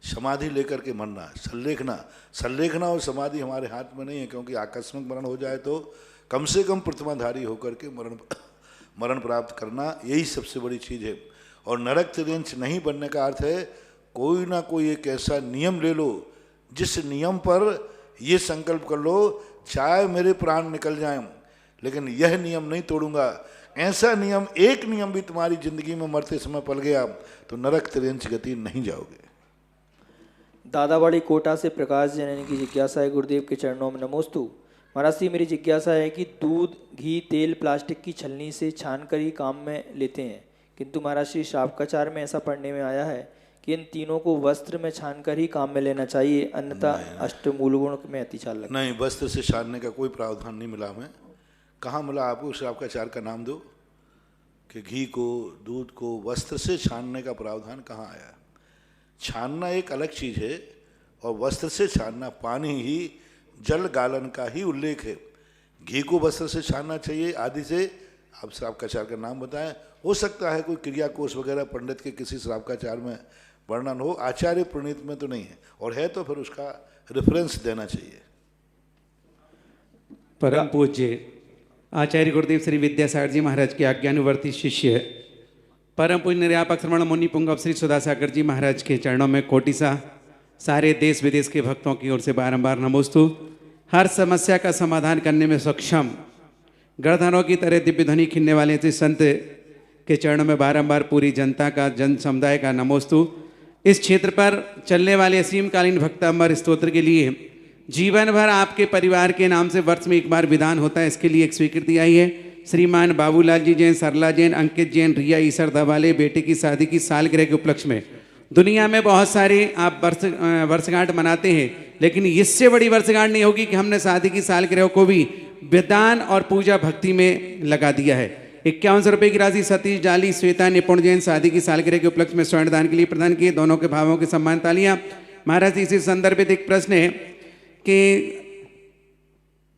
समाधि लेकर के मरना, संलेखना और समाधि हमारे हाथ में नहीं है, क्योंकि आकस्मिक मरण हो जाए तो कम से कम प्रतिमाधारी होकर के मरण प्राप्त करना, यही सबसे बड़ी चीज़ है। और नरक त्रियंच नहीं बनने का अर्थ है कोई ना कोई एक ऐसा नियम ले लो जिस नियम पर ये संकल्प कर लो चाहे मेरे प्राण निकल जाएं लेकिन यह नियम नहीं तोड़ूंगा। ऐसा नियम, एक नियम भी तुम्हारी जिंदगी में मरते समय पल गया तो नरक त्रियंच गति नहीं जाओगे। दादावाड़ी कोटा से प्रकाश जैन की जिज्ञासा है, गुरुदेव के चरणों में नमोस्तु। महाराज जी, मेरी जिज्ञासा है कि दूध, घी, तेल प्लास्टिक की छलनी से छान कर ही काम में लेते हैं, किंतु महाराज श्री शापकाचार में ऐसा पढ़ने में आया है कि इन तीनों को वस्त्र में छान कर ही काम में लेना चाहिए, अन्यथा अष्टमूल गुण में अतिचार लगता है। नहीं, वस्त्र से छानने का कोई प्रावधान नहीं मिला हमें। कहाँ मिला आपको? शापकाचार का नाम दो कि घी को, दूध को वस्त्र से छानने का प्रावधान कहाँ आया? छानना एक अलग चीज़ है और वस्त्र से छानना, पानी ही जल गालन का ही उल्लेख है। घी को वस्त्र से छानना चाहिए आदि से आप श्रावकाचार का नाम बताएं। हो सकता है कोई क्रिया कोश वगैरह पंडित के किसी श्रावकाचार में वर्णन हो, आचार्य प्रणीत में तो नहीं है, और है तो फिर उसका रेफरेंस देना चाहिए। परम पूज्य आचार्य गुरुदेव श्री विद्यासागर जी महाराज के आज्ञानुवर्ती शिष्य परम पूज्य निर्यापक श्रवण मुनि पुंगव श्री सुधासागर जी महाराज के चरणों में कोटिसा सारे देश विदेश के भक्तों की ओर से बारंबार नमोस्तु। हर समस्या का समाधान करने में सक्षम गणधरों की तरह दिव्य ध्वनि खिलने वाले इस संत के चरणों में बारंबार पूरी जनता का, जन समुदाय का नमोस्तु। इस क्षेत्र पर चलने वाले असीमकालीन भक्तांबर स्तोत्र के लिए जीवन भर आपके परिवार के नाम से वर्ष में एक बार विधान होता है, इसके लिए एक स्वीकृति आई है। श्रीमान बाबूलाल जी जैन, सरला जैन, अंकित जैन, रिया ईसर दवाले बेटे की शादी की सालगिरह के उपलक्ष्य में दुनिया में बहुत सारे आप वर्षगांठ मनाते हैं, लेकिन इससे बड़ी वर्षगांठ नहीं होगी कि हमने शादी की सालगिरह को भी विधान और पूजा भक्ति में लगा दिया है। 51 रुपये की राशि सतीश जाली, श्वेता निपुण जैन शादी की सालगिरह के उपलक्ष्य में स्वर्ण दान के लिए प्रदान किए। दोनों के भावों के सम्मान तालियां। महाराज इसी संदर्भित एक प्रश्न है कि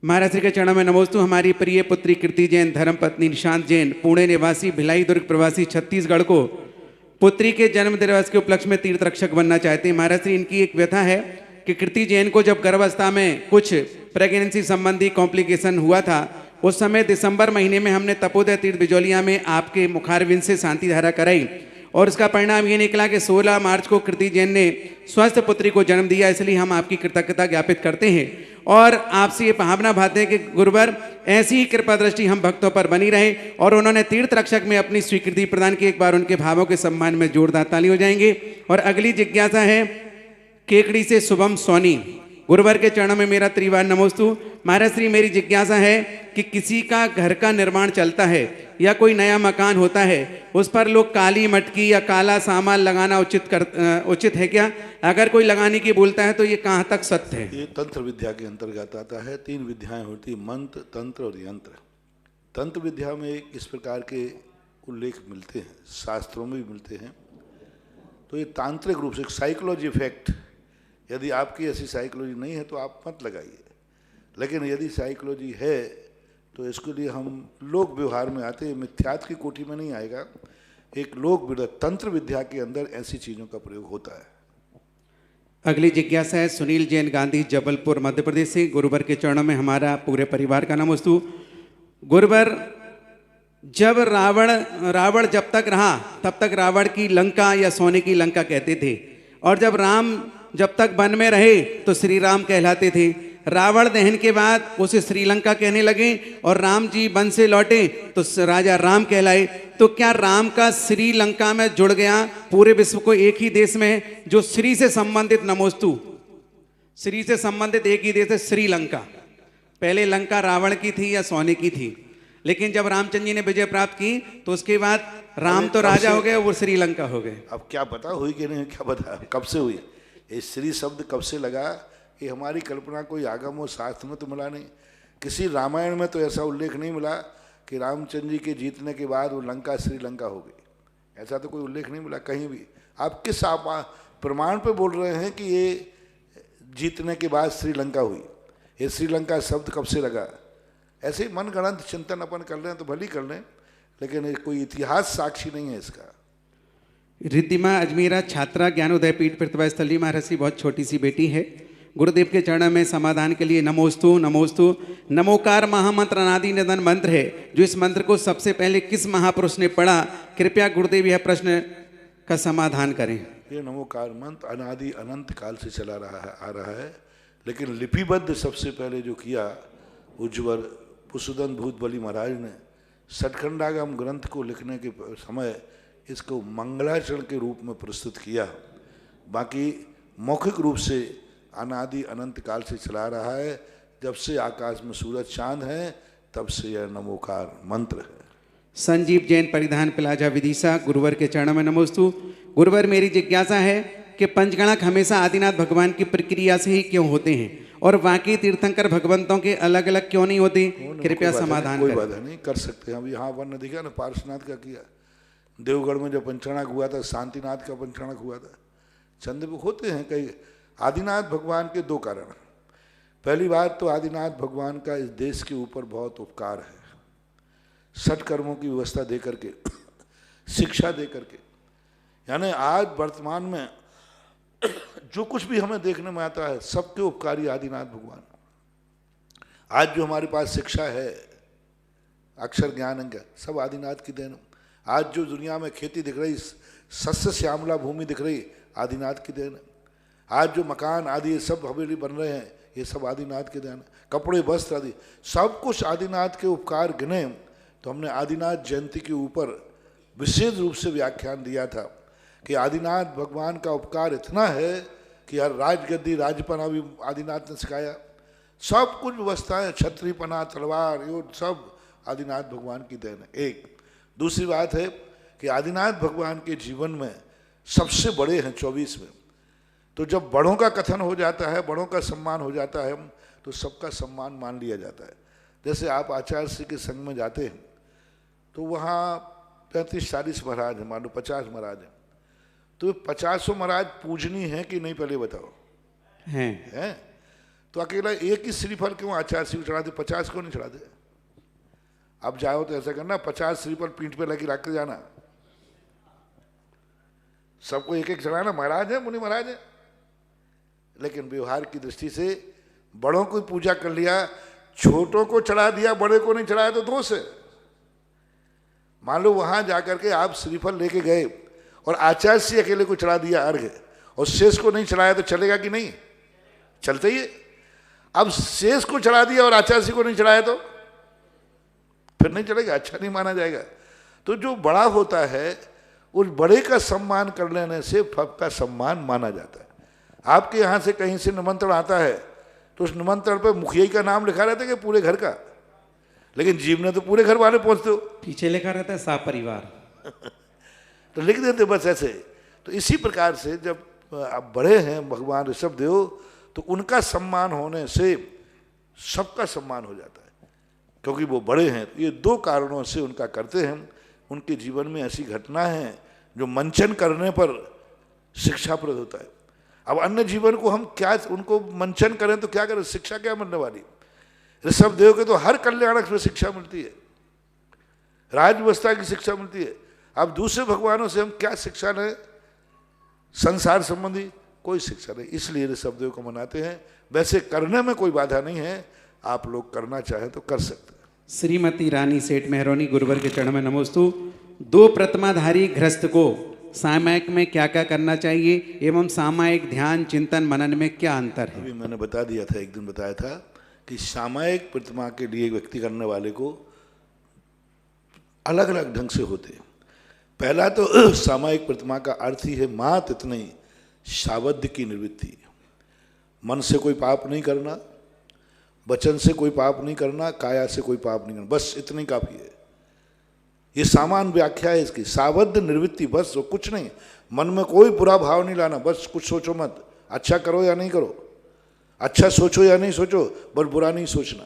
महाराज श्री के चरणों में नमोस्तु। हमारी प्रिय पुत्री कृति जैन, धर्मपत्नी निशांत जैन, पुणे निवासी, भिलाई दुर्ग प्रवासी, छत्तीसगढ़ को पुत्री के जन्म दिवस के उपलक्ष्य में तीर्थ रक्षक बनना चाहते हैं। महाराज श्री, इनकी एक व्यथा है कि कृति जैन को जब गर्भावस्था में कुछ प्रेगनेंसी संबंधी कॉम्प्लिकेशन हुआ था, उस समय दिसंबर महीने में हमने तपोदय तीर्थ बिजौलिया में आपके मुखारविंद से शांति धारा कराई और उसका परिणाम ये निकला कि 16 मार्च को कृति जैन ने स्वस्थ पुत्री को जन्म दिया। इसलिए हम आपकी कृतज्ञता ज्ञापित करते हैं और आपसे ये भावना भाते हैं कि गुरुवर ऐसी ही कृपा दृष्टि हम भक्तों पर बनी रहे। और उन्होंने तीर्थ रक्षक में अपनी स्वीकृति प्रदान की। एक बार उनके भावों के सम्मान में जोरदार ताली हो जाएंगे। और अगली जिज्ञासा है केकड़ी से शुभम सोनी, गुरुवर के चरणों में मेरा त्रिवार नमोस्तु। महाराज श्री, मेरी जिज्ञासा है कि किसी का घर का निर्माण चलता है या कोई नया मकान होता है, उस पर लोग काली मटकी या काला सामान लगाना उचित है क्या? अगर कोई लगाने की बोलता है तो ये कहाँ तक सत्य है? ये तंत्र विद्या के अंतर्गत आता है। 3 विद्याएं होती, मंत्र, तंत्र और यंत्र। तंत्र विद्या में इस प्रकार के उल्लेख मिलते हैं, शास्त्रों में भी मिलते हैं। तो ये तांत्रिक रूप से साइकोलॉजी इफेक्ट, यदि आपकी ऐसी साइकोलॉजी नहीं है तो आप मत लगाइए, लेकिन यदि साइकोलॉजी है तो इसके लिए हम लोक व्यवहार में आते हैं, मिथ्यात्व की कोटि में नहीं आएगा। एक लोक तंत्र विद्या के अंदर ऐसी चीज़ों का प्रयोग होता है। अगली जिज्ञासा है सुनील जैन गांधी, जबलपुर मध्य प्रदेश से। गुरुवर के चरणों में हमारा पूरे परिवार का नमोस्तु। गुरुवर, जब रावण जब तक रहा तब तक रावण की लंका या सोने की लंका कहते थे, और जब राम जब तक वन में रहे तो श्री राम कहलाते थे। रावण दहन के बाद उसे श्रीलंका कहने लगे और राम जी वन से लौटे तो राजा राम कहलाए। तो क्या राम का श्रीलंका में जुड़ गया? पूरे विश्व को एक ही देश में जो श्री से संबंधित, नमोस्तु, श्री से संबंधित एक ही देश है श्रीलंका। पहले लंका रावण की थी या सोने की थी, लेकिन जब रामचंद्र जी ने विजय प्राप्त की तो उसके बाद राम तो राजा हो गए, वो श्रीलंका हो गए। अब क्या पता हुई कि नहीं, क्या पता कब से हुई। ये श्री शब्द कब से लगा, ये हमारी कल्पना कोई आगम और शास्त्र में तो मिला नहीं। किसी रामायण में तो ऐसा उल्लेख नहीं मिला कि रामचंद्र जी के जीतने के बाद वो लंका श्रीलंका हो गई, ऐसा तो कोई उल्लेख नहीं मिला कहीं भी। आप किस प्रमाण पे बोल रहे हैं कि ये जीतने के बाद श्रीलंका हुई? ये श्रीलंका शब्द कब से लगा? ऐसे ही मनगढ़ंत चिंतन अपन कर रहे हैं तो भली कर लें, लेकिन कोई इतिहास साक्षी नहीं है इसका। रिद्धिमा अजमेरा छात्रा ज्ञानोदय पीठ प्रतिभा स्थली महाराज की बहुत छोटी सी बेटी है। गुरुदेव के चरणों में समाधान के लिए नमोस्तु नमोस्तु। नमोकार महामंत्र अनादि निधन मंत्र है, जो इस मंत्र को सबसे पहले किस महापुरुष ने पढ़ा, कृपया गुरुदेव यह प्रश्न का समाधान करें। ये नमोकार मंत्र अनादि अनंत काल से चला आ रहा है, लेकिन लिपिबद्ध सबसे पहले जो किया उज्ज्वल पुसुदन भूत बली महाराज ने सठखंडागम ग्रंथ को लिखने के समय इसको मंगलाचरण के रूप में प्रस्तुत किया। बाकी मौखिक रूप से अनादि अनंत काल से चला रहा है, जब से आकाश में सूरज चांद है तब से यह नमोकार मंत्र है। संजीव जैन परिधान प्लाजा विदिशा, गुरुवर के चरणों में नमोस्तु। गुरुवर, मेरी जिज्ञासा है कि पंचगणक हमेशा आदिनाथ भगवान की प्रक्रिया से ही क्यों होते हैं और बाकी तीर्थंकर भगवंतों के अलग अलग क्यों नहीं होते? कृपया समाधान कोई बाधा नहीं, कर सकते हैं। अब यहाँ वर्ण दिखा ना, पार्श्वनाथ का किया, देवगढ़ में जब पंचगणक हुआ था, शांतिनाथ का पंचगणक हुआ था, चंद्र होते हैं कई। आदिनाथ भगवान के दो कारण। पहली बात तो आदिनाथ भगवान का इस देश के ऊपर बहुत उपकार है, सठ कर्मों की व्यवस्था दे करके, शिक्षा दे करके। यानी आज वर्तमान में जो कुछ भी हमें देखने में आता है सबके उपकारी आदिनाथ भगवान। आज जो हमारे पास शिक्षा है, अक्षर ज्ञान अंग, सब आदिनाथ की देन। आज जो दुनिया में खेती दिख रही, सस्य श्यामला भूमि दिख रही, आदिनाथ की देन। आज जो मकान आदि सब हवेली बन रहे हैं, ये सब आदिनाथ के देन। कपड़े वस्त्र आदि सब कुछ आदिनाथ के उपकार गिने। तो हमने आदिनाथ जयंती के ऊपर विशेष रूप से व्याख्यान दिया था कि आदिनाथ भगवान का उपकार इतना है कि यार राजगद्दी राजपना भी आदिनाथ ने सिखाया, सब कुछ व्यवस्थाएं, छत्रीपना, तलवार, ये सब आदिनाथ भगवान की देन है। एक दूसरी बात है कि आदिनाथ भगवान के जीवन में सबसे बड़े हैं 24 में। तो जब बड़ों का कथन हो जाता है, बड़ों का सम्मान हो जाता है, तो सबका सम्मान मान लिया जाता है। जैसे आप आचार्य श्री के संग में जाते हैं तो वहाँ 35-40 महाराज हैं, मान लो 50 महाराज हैं, तो 50 महाराज पूजनीय हैं कि नहीं, पहले बताओ? हैं। तो अकेला एक ही श्रीफल क्यों आचार्य श्री को चढ़ाते, 50 को नहीं चढ़ाते? अब जाओ तो ऐसा करना, 50 श्रीफल पीठ पे लगे रख के जाना, सबको एक एक चढ़ाना। महाराज है, मुनि महाराज है, लेकिन व्यवहार की दृष्टि से बड़ों को पूजा कर लिया, छोटों को चढ़ा दिया, बड़े को नहीं चढ़ाया तो दोष है। मान लो वहां जाकर के आप श्रीफल लेके गए और आचार्य से अकेले को चढ़ा दिया अर्घ, और शेष को नहीं चढ़ाया तो चलेगा कि नहीं? चलते ही। अब शेष को चढ़ा दिया और आचार्य को नहीं चढ़ाया तो फिर नहीं चलेगा, अच्छा नहीं माना जाएगा। तो जो बड़ा होता है उस बड़े का सम्मान कर लेने से सबका सम्मान माना जाता है। आपके यहाँ से कहीं से निमंत्रण आता है तो उस निमंत्रण पर मुखिया का नाम लिखा रहता है कि पूरे घर का, लेकिन जीव ने तो पूरे घर वाले पहुंचते हो, पीछे लिखा रहता है सा परिवार तो लिख देते बस ऐसे। तो इसी प्रकार से जब आप बड़े हैं भगवान ऋषभ देव, तो उनका सम्मान होने से सबका सम्मान हो जाता है, क्योंकि वो बड़े हैं। ये दो कारणों से उनका करते हैं। उनके जीवन में ऐसी घटना है जो मंचन करने पर शिक्षाप्रद होता है। अब अन्य जीवन को हम क्या उनको मंचन करें तो क्या करें, शिक्षा क्या मिलने वाली? ऋषभ देव के तो हर कल्याणक में शिक्षा मिलती है, राज व्यवस्था की शिक्षा मिलती है। अब दूसरे भगवानों से हम क्या शिक्षा लें? संसार संबंधी कोई शिक्षा नहीं, इसलिए ऋषभ देव को मनाते हैं। वैसे करने में कोई बाधा नहीं है, आप लोग करना चाहें तो कर सकते हैं। श्रीमती रानी सेठ मेहरोनी, गुरुवर के चरण में नमोस्तु। दो प्रतिमाधारी गृहस्थ को सामायिक में क्या क्या करना चाहिए एवं सामायिक ध्यान चिंतन मनन में क्या अंतर है? अभी मैंने बता दिया था, एक दिन बताया था कि सामायिक प्रतिमा के लिए व्यक्ति करने वाले को अलग अलग ढंग से होते हैं। पहला तो सामायिक प्रतिमा का अर्थ ही है मात इतनी शावद्य की निवृत्ति, मन से कोई पाप नहीं करना, वचन से कोई पाप नहीं करना, काया से कोई पाप नहीं करना, बस इतनी काफी है। ये सामान्य व्याख्या है इसकी। सावध निर्वृत्ति, बस वो कुछ नहीं। मन में कोई बुरा भाव नहीं लाना, बस कुछ सोचो मत, अच्छा करो या नहीं करो, अच्छा सोचो या नहीं सोचो, बस बुरा नहीं सोचना।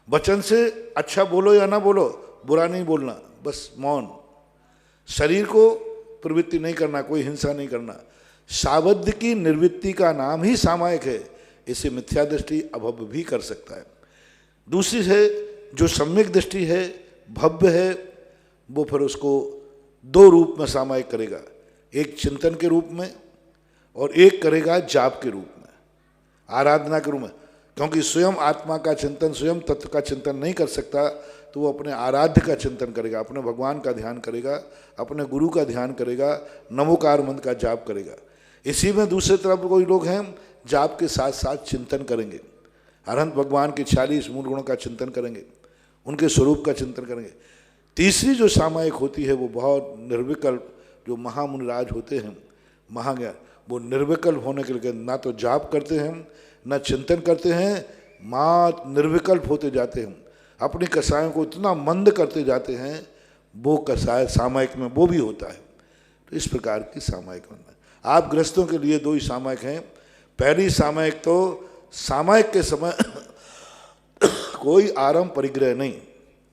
वचन से अच्छा बोलो या ना बोलो, बुरा नहीं बोलना, बस मौन। शरीर को प्रवृत्ति नहीं करना, कोई हिंसा नहीं करना। सावध की निर्वृत्ति का नाम ही सामायिक है। इसे मिथ्या दृष्टि अभव्य भी कर सकता है। दूसरी है जो सम्यक दृष्टि है, भव्य है, वो फिर उसको दो रूप में सामायिक करेगा, एक चिंतन के रूप में और एक करेगा जाप के रूप में, आराधना के रूप में। क्योंकि स्वयं आत्मा का चिंतन, स्वयं तत्व का चिंतन नहीं कर सकता, तो वो अपने आराध्य का चिंतन करेगा, अपने भगवान का ध्यान करेगा, अपने गुरु का ध्यान करेगा, नमोकार मंत्र का जाप करेगा। इसी में दूसरे तरफ कोई लोग हैं जाप के साथ साथ चिंतन करेंगे, अनंत भगवान के 46 मूल गुणों का चिंतन करेंगे, उनके स्वरूप का चिंतन करेंगे। तीसरी जो सामायिक होती है वो बहुत निर्विकल्प, जो महामुनिराज होते हैं, महाज्ञान, वो निर्विकल्प होने के लिए ना तो जाप करते हैं ना चिंतन करते हैं, मात निर्विकल्प होते जाते हैं, अपनी कसायों को इतना मंद करते जाते हैं, वो कसाय सामायिक में वो भी होता है। तो इस प्रकार की सामायिक होना है। आप गृहस्थों के लिए दो ही सामायिक हैं। पहली सामायिक तो सामायिक के समय कोई आरंभ परिग्रह नहीं,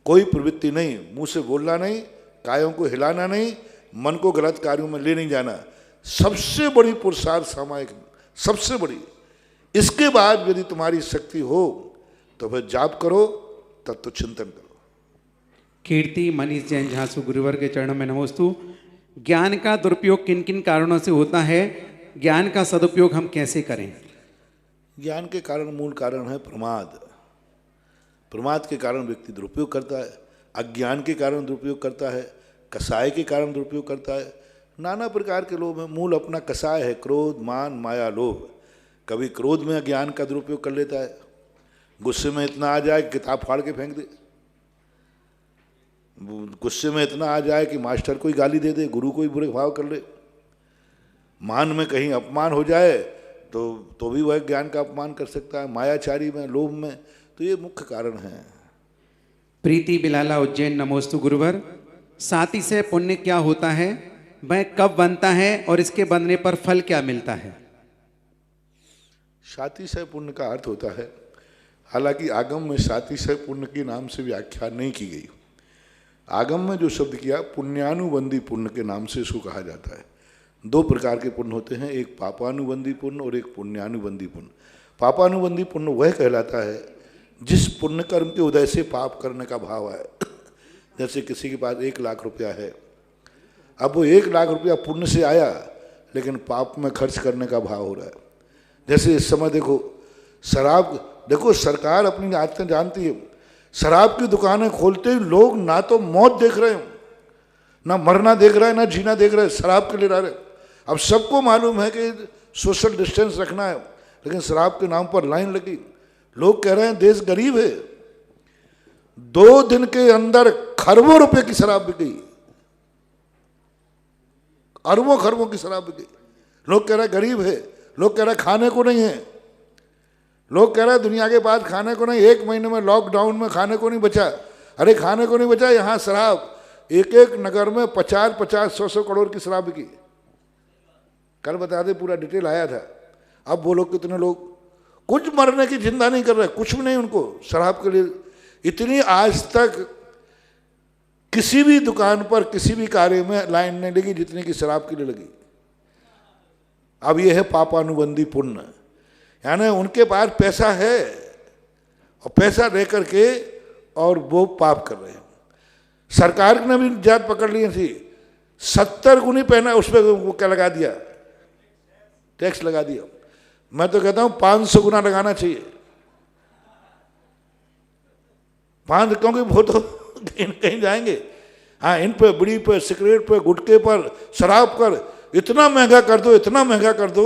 कोई प्रवृत्ति नहीं, मुंह से बोलना नहीं, कायों को हिलाना नहीं, मन को गलत कार्यों में ले नहीं जाना। सबसे बड़ी पुरुषार्थ सामायिक, सबसे बड़ी। इसके बाद यदि तुम्हारी शक्ति हो तो फिर जाप करो, तब तो चिंतन करो। कीर्ति मनीष जैन झांसू गुरुवर के चरणों में नमोस्तु। ज्ञान का दुरुपयोग किन किन कारणों से होता है, ज्ञान का सदुपयोग हम कैसे करें? ज्ञान के कारण मूल कारण है प्रमाद। प्रमाद के कारण व्यक्ति दुरुपयोग करता है, अज्ञान के कारण दुरुपयोग करता है, कसाय के कारण दुरुपयोग करता है। नाना प्रकार के लोभ हैं। मूल अपना कसाय है क्रोध, मान, माया, लोभ। कभी क्रोध में ज्ञान का दुरुपयोग कर लेता है, गुस्से में इतना आ जाए कि किताब फाड़ के फेंक दे, गुस्से में इतना आ जाए कि मास्टर को ही गाली दे दे, गुरु को ही बुरे भाव कर ले, मान में कहीं अपमान हो जाए तो भी वह ज्ञान का अपमान कर सकता है, मायाचारी में, लोभ में। तो ये मुख्य कारण है। प्रीति बिलाला उज्जैन नमोस्तु गुरुवर। साथी से पुण्य क्या होता है, वह कब बनता है और इसके बनने पर फल क्या मिलता है? सातिशय पुण्य का अर्थ होता है, हालांकि आगम में सातिशय पुण्य के नाम से व्याख्या नहीं की गई। आगम में जो शब्द किया, पुण्यानुबंधी पुण्य के नाम से इसको कहा जाता है। दो प्रकार के पुण्य होते हैं, एक पापानुबंधी पुण्य और एक पुण्यानुबंधी पुण्य। पापानुबंधी पुण्य वह कहलाता है जिस पुण्य कर्म के उदय से पाप करने का भाव है। जैसे किसी के पास 1 लाख रुपया है, अब वो 1 लाख रुपया पुण्य से आया लेकिन पाप में खर्च करने का भाव हो रहा है। जैसे इस समय देखो शराब, देखो सरकार अपनी आदतें जानती है। शराब की दुकानें खोलते ही लोग ना तो मौत देख रहे हैं, ना मरना देख रहे हैं, ना जीना देख रहे हैं, शराब के लिए रह रहे। अब सबको मालूम है कि सोशल डिस्टेंस रखना है, लेकिन शराब के नाम पर लाइन लगी। लोग कह रहे हैं देश गरीब है। 2 दिन के अंदर खरबों रुपए की शराब बिक गई, अरबों खरबों की शराब बिक गई। लोग कह रहे हैं गरीब है, लोग कह रहे हैं खाने को नहीं है, लोग कह रहे हैं दुनिया के बाद खाने को नहीं। 1 महीने में लॉकडाउन में खाने को नहीं बचा। अरे खाने को नहीं बचा, यहाँ शराब एक नगर में 50-50, 100-100 करोड़ की शराब बिकी। कल बता दे, पूरा डिटेल आया था। अब वो लोग कितने लोग कुछ मरने की चिंता नहीं कर रहे, कुछ भी नहीं उनको शराब के लिए। इतनी आज तक किसी भी दुकान पर किसी भी कार्य में लाइन नहीं लगी जितनी की शराब के लिए लगी। अब ये है पापानुबंधी पुण्य, यानी उनके पास पैसा है और पैसा लेकर के और वो पाप कर रहे हैं। सरकार ने भी जात पकड़ ली थी, 70 गुनी पहना, उस पर वो क्या लगा दिया, टैक्स लगा दिया। मैं तो कहता हूं 500 गुना लगाना चाहिए। 5, क्योंकि वो तो कहीं जाएंगे। हाँ, इन पे, बीड़ी पे, सिगरेट पे, गुटखे पर, शराब पर इतना महंगा कर दो, इतना महंगा कर दो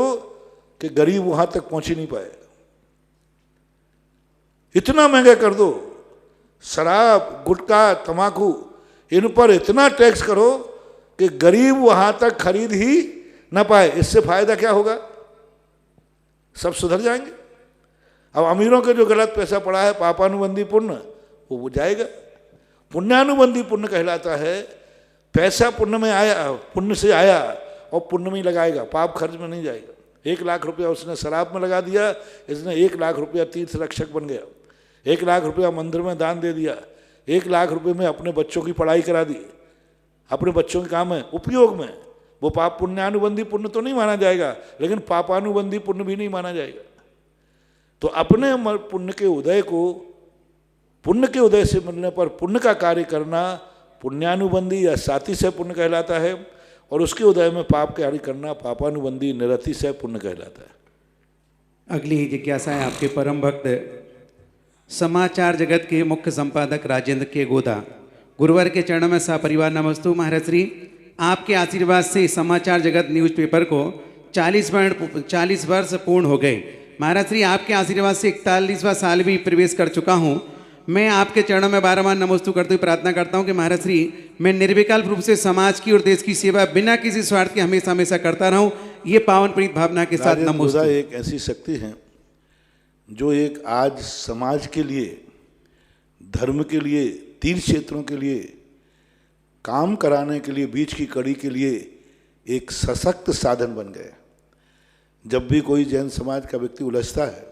कि गरीब वहां तक पहुंच ही नहीं पाए। इतना महंगा कर दो, शराब, गुटखा, तंबाकू, इन पर इतना टैक्स करो कि गरीब वहां तक खरीद ही ना पाए। इससे फायदा क्या होगा? सब सुधर जाएंगे। अब अमीरों के जो गलत पैसा पड़ा है पापानुबंधी पुण्य वो जाएगा। पुण्यानुबंधी पुण्य कहलाता है पैसा पुण्य में आया, पुण्य से आया और पुण्य में ही लगाएगा, पाप खर्च में नहीं जाएगा। 1 लाख रुपया उसने शराब में लगा दिया, इसने 1 लाख रुपया तीर्थ रक्षक बन गया। 1 लाख रुपया मंदिर में दान दे दिया, 1 लाख रुपये में अपने बच्चों की पढ़ाई करा दी, अपने बच्चों के काम है उपयोग में। वो पाप पुण्यानुबंधी पुण्य तो नहीं माना जाएगा, लेकिन पापानुबंधी पुण्य भी नहीं माना जाएगा। तो अपने पुण्य के उदय को, पुण्य के उदय से मिलने पर पुण्य का कार्य करना पुण्यानुबंधी या सातिशय पुण्य कहलाता है, और उसके उदय में पाप कार्य करना पापानुबंधी निरतिशय पुण्य कहलाता है। अगली जिज्ञासा है आपके परम भक्त समाचार जगत के मुख्य संपादक राजेंद्र के गोदा। गुरुवर के चरणों में सपरिवार नमस्तु। महाराज श्री, आपके आशीर्वाद से समाचार जगत न्यूज़पेपर को 40 वर्ष पूर्ण हो गए। महाराज श्री, आपके आशीर्वाद से 41वां साल भी प्रवेश कर चुका हूँ। मैं आपके चरणों में बारम्बार नमस्तु करते हुए प्रार्थना करता हूँ कि महाराज श्री, मैं निर्विकल्प रूप से समाज की और देश की सेवा बिना किसी स्वार्थ के हमेशा हमेशा करता रहूँ, ये पावन प्रीत भावना के साथ नमस्तु। एक ऐसी शक्ति है जो एक आज समाज के लिए, धर्म के लिए, तीर्थ क्षेत्रों के लिए काम कराने के लिए, बीच की कड़ी के लिए एक सशक्त साधन बन गए। जब भी कोई जैन समाज का व्यक्ति उलझता है,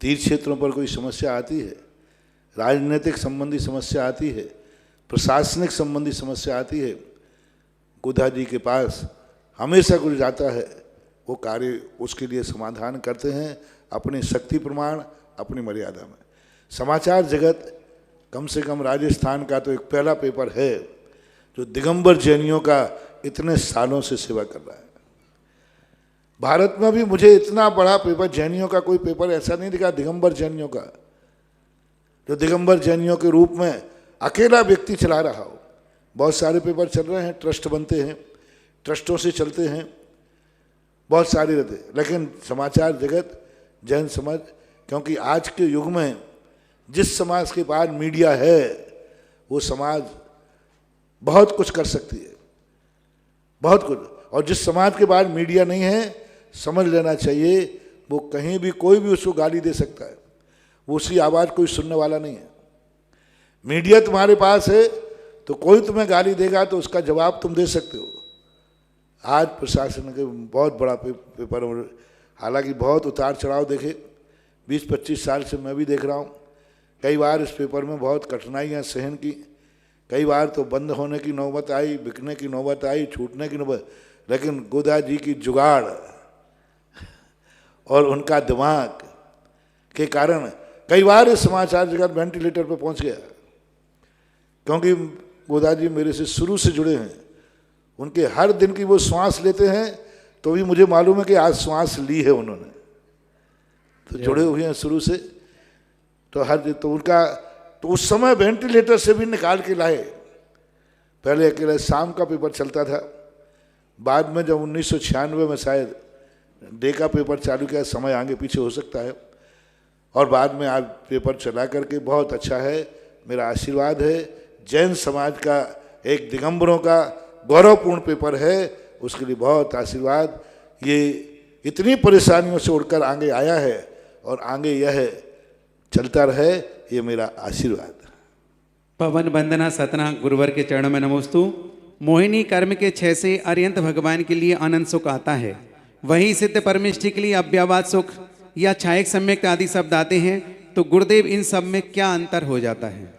तीर्थ क्षेत्रों पर कोई समस्या आती है, राजनीतिक संबंधी समस्या आती है, प्रशासनिक संबंधी समस्या आती है, गोदा जी के पास हमेशा कुछ जाता है, वो कार्य उसके लिए समाधान करते हैं अपनी शक्ति प्रमाण, अपनी मर्यादा में। समाचार जगत कम से कम राजस्थान का तो एक पहला पेपर है जो दिगंबर जैनियों का इतने सालों से सेवा कर रहा है। भारत में भी मुझे इतना बड़ा पेपर, जैनियों का कोई पेपर ऐसा नहीं दिखा दिगंबर जैनियों का, जो दिगंबर जैनियों के रूप में अकेला व्यक्ति चला रहा हो। बहुत सारे पेपर चल रहे हैं, ट्रस्ट बनते हैं, ट्रस्टों से चलते हैं, बहुत सारे रहते हैं, लेकिन समाचार जगत जैन समाज, क्योंकि आज के युग में जिस समाज के पास मीडिया है वो समाज बहुत कुछ कर सकती है, बहुत कुछ। और जिस समाज के पास मीडिया नहीं है, समझ लेना चाहिए वो कहीं भी कोई भी उसको गाली दे सकता है, वो उसकी आवाज़ कोई सुनने वाला नहीं है। मीडिया तुम्हारे पास है तो कोई तुम्हें गाली देगा तो उसका जवाब तुम दे सकते हो। आज प्रशासन के बहुत बड़ा पेपर, हालांकि बहुत उतार चढ़ाव देखे, 20-25 साल से मैं भी देख रहा हूँ। कई बार इस पेपर में बहुत कठिनाइयाँ सहन की, कई बार तो बंद होने की नौबत आई, बिकने की नौबत आई, छूटने की नौबत, लेकिन गोदा जी की जुगाड़ और उनका दिमाग के कारण कई बार इस समाचार जगत वेंटिलेटर पर पहुंच गया, क्योंकि गोदा जी मेरे से शुरू से जुड़े हैं। उनके हर दिन की वो श्वास लेते हैं तो भी मुझे मालूम है कि आज श्वास ली है उन्होंने, तो जुड़े हुए हैं शुरू से। तो हर दिन तो उनका, तो उस समय वेंटिलेटर से भी निकाल के लाए। पहले अकेले शाम का पेपर चलता था, बाद में जब 1996 में शायद डे का पेपर चालू किया, समय आगे पीछे हो सकता है, और बाद में आज पेपर चला करके बहुत अच्छा है। मेरा आशीर्वाद है, जैन समाज का एक दिगंबरों का गौरवपूर्ण पेपर है, उसके लिए बहुत आशीर्वाद। ये इतनी परेशानियों से उड़कर आगे आया है और आगे यह चलता रहे, ये मेरा आशीर्वाद। पवन वंदना सतना। गुरुवर के चरणों में नमोस्तु। मोहिनी कर्म के 6 से अर्यंत भगवान के लिए अनंत सुख आता है, वही सिद्ध परमेष्टि के लिए अव्यवाद सुख या छायक सम्यक आदि शब्द आते हैं, तो गुरुदेव इन सब में क्या अंतर हो जाता है?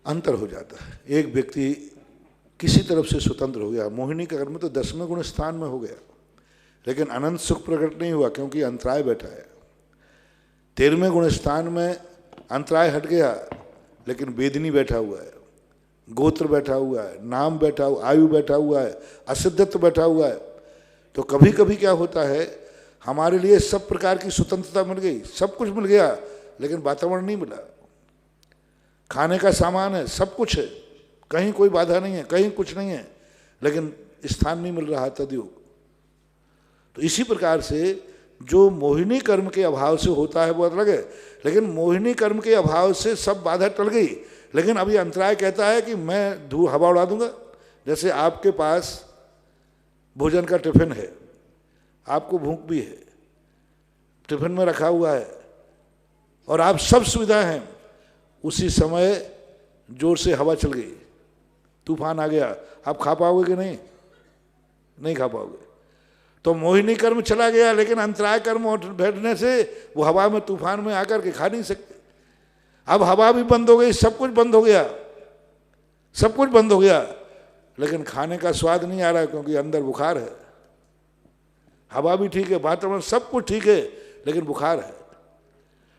अंतर हो जाता है, एक व्यक्ति किसी तरफ से स्वतंत्र हो गया। मोहिनी का कर्म तो 10वें गुण स्थान में हो गया, लेकिन अनंत सुख प्रकट नहीं हुआ क्योंकि अंतराय बैठा है। 13वें गुण स्थान में अंतराय हट गया, लेकिन वेदनी बैठा हुआ है, गोत्र बैठा हुआ है, नाम बैठा हुआ, आयु बैठा हुआ है, असिद्धत्व बैठा हुआ है। तो कभी कभी क्या होता है, हमारे लिए सब प्रकार की स्वतंत्रता मिल गई, सब कुछ मिल गया, लेकिन वातावरण नहीं मिला। खाने का सामान है, सब कुछ है, कहीं कोई बाधा नहीं है, कहीं कुछ नहीं है, लेकिन स्थान नहीं मिल रहा तदयोग। तो इसी प्रकार से जो मोहिनी कर्म के अभाव से होता है वो अलग है, लेकिन मोहिनी कर्म के अभाव से सब बाधा टल गई। लेकिन अभी अंतराय कहता है कि मैं हवा उड़ा दूंगा। जैसे आपके पास भोजन का टिफिन है, आपको भूख भी है, टिफिन में रखा हुआ है, और आप सब सुविधाएं हैं, उसी समय जोर से हवा चल गई, तूफान आ गया, आप खा पाओगे कि नहीं? नहीं खा पाओगे। तो मोहिनी कर्म चला गया, लेकिन अंतराय कर्म बैठने से वो हवा में तूफान में आकर के खा नहीं सकते। अब हवा भी बंद हो गई, सब कुछ बंद हो गया, सब कुछ बंद हो गया, लेकिन खाने का स्वाद नहीं आ रहा क्योंकि अंदर बुखार है। हवा भी ठीक है, वातावरण सब कुछ ठीक है, लेकिन बुखार है।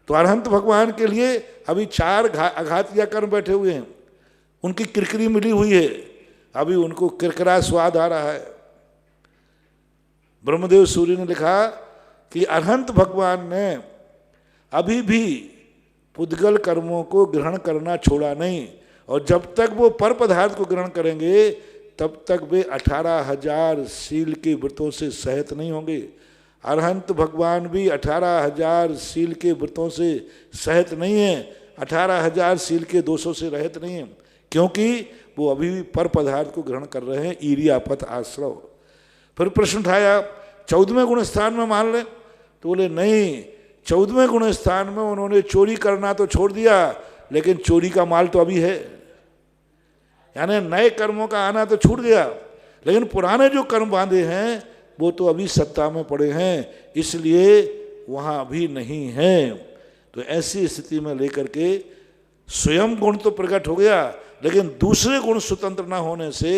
तो अरहंत भगवान के लिए अभी 4 आघातिया कर्म बैठे हुए हैं, उनकी किरकिरी मिली हुई है, अभी उनको किरकिरा स्वाद आ रहा है। ब्रह्मदेव सूर्य ने लिखा कि अरहंत भगवान ने अभी भी पुद्गल कर्मों को ग्रहण करना छोड़ा नहीं, और जब तक वो पर पदार्थ को ग्रहण करेंगे तब तक वे 18,000 शील के व्रतों से सहित नहीं होंगे। अरहंत भगवान भी 18,000 शील के व्रतों से सहित नहीं है, 18,000 शील के दोषों से रहित नहीं है, क्योंकि वो अभी भी पर पदार्थ को ग्रहण कर रहे हैं, ईर्यापत आश्रव। फिर प्रश्न उठाया 14वें गुण स्थान में मान लें, तो बोले नहीं, 14वें गुण स्थान में उन्होंने चोरी करना तो छोड़ दिया, लेकिन चोरी का माल तो अभी है, यानी नए कर्मों का आना तो छूट गया, लेकिन पुराने जो कर्म बांधे हैं वो तो अभी सत्ता में पड़े हैं, इसलिए वहाँ अभी नहीं है। तो ऐसी स्थिति में लेकर के स्वयं गुण तो प्रकट हो गया, लेकिन दूसरे गुण स्वतंत्र न होने से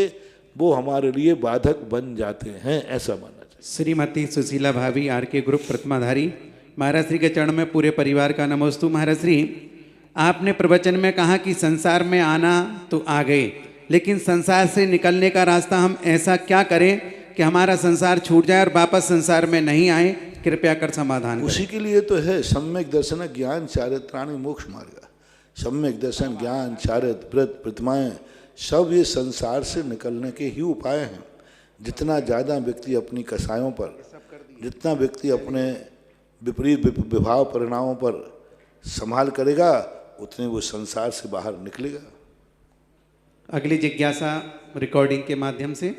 वो हमारे लिए बाधक बन जाते हैं, ऐसा मानना चाहिए। श्रीमती सुशीला भाभी RK ग्रुप प्रतिमाधारी, महाराज श्री के चरण में पूरे परिवार का नमोस्तु। महाराज श्री, आपने प्रवचन में कहा कि संसार में आना तो आ गए, लेकिन संसार से निकलने का रास्ता हम ऐसा क्या करें कि हमारा संसार छूट जाए और वापस संसार में नहीं आए, कृपया कर समाधान करें। उसी के लिए तो है सम्यक दर्शन ज्ञान चारित्राणि मोक्ष मार्ग। सम्यक दर्शन ज्ञान चारित्र व्रत प्रतिमाएं सब ये संसार से निकलने के ही उपाय हैं। जितना ज़्यादा व्यक्ति अपनी कसायों पर, जितना व्यक्ति अपने विपरीत विभाव परिणामों पर संभाल करेगा, उतने वो संसार से बाहर निकलेगा। अगली जिज्ञासा रिकॉर्डिंग के माध्यम से।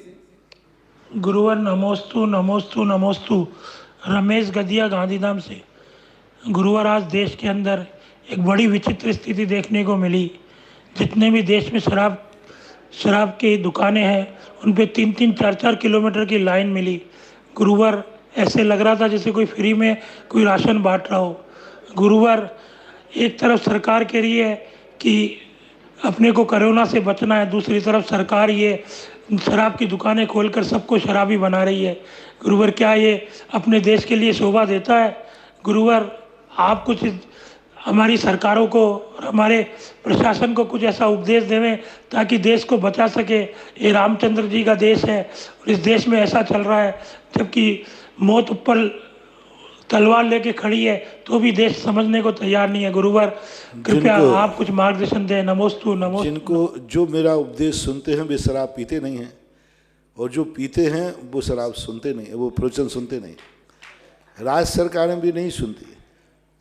गुरुवर नमोस्तु नमोस्तु नमोस्तु। रमेश गदिया गांधीधाम से। गुरुवर, आज देश के अंदर एक बड़ी विचित्र स्थिति देखने को मिली। जितने भी देश में शराब की दुकानें हैं, उन पे 3-3, 4-4 किलोमीटर की लाइन मिली। गुरुवर, ऐसे लग रहा था जैसे कोई फ्री में कोई राशन बांट रहा हो। गुरुवर, एक तरफ सरकार कह रही है कि अपने को कोरोना से बचना है, दूसरी तरफ सरकार ये शराब की दुकानें खोलकर सबको शराबी बना रही है। गुरुवर, क्या ये अपने देश के लिए शोभा देता है? गुरुवर, आप कुछ हमारी सरकारों को और हमारे प्रशासन को कुछ ऐसा उपदेश देवें ताकि देश को बचा सके। ये रामचंद्र जी का देश है और इस देश में ऐसा चल रहा है, जबकि मौत ऊपर तलवार लेके खड़ी है तो भी देश समझने को तैयार नहीं है। गुरुवर, कृपया आप कुछ मार्गदर्शन दें। नमोस्तु नमोस्तु। जिनको जो मेरा उपदेश सुनते हैं वे शराब पीते नहीं हैं, और जो पीते हैं वो शराब सुनते नहीं, वो प्रवचन सुनते नहीं। राज्य सरकारें भी नहीं सुनती।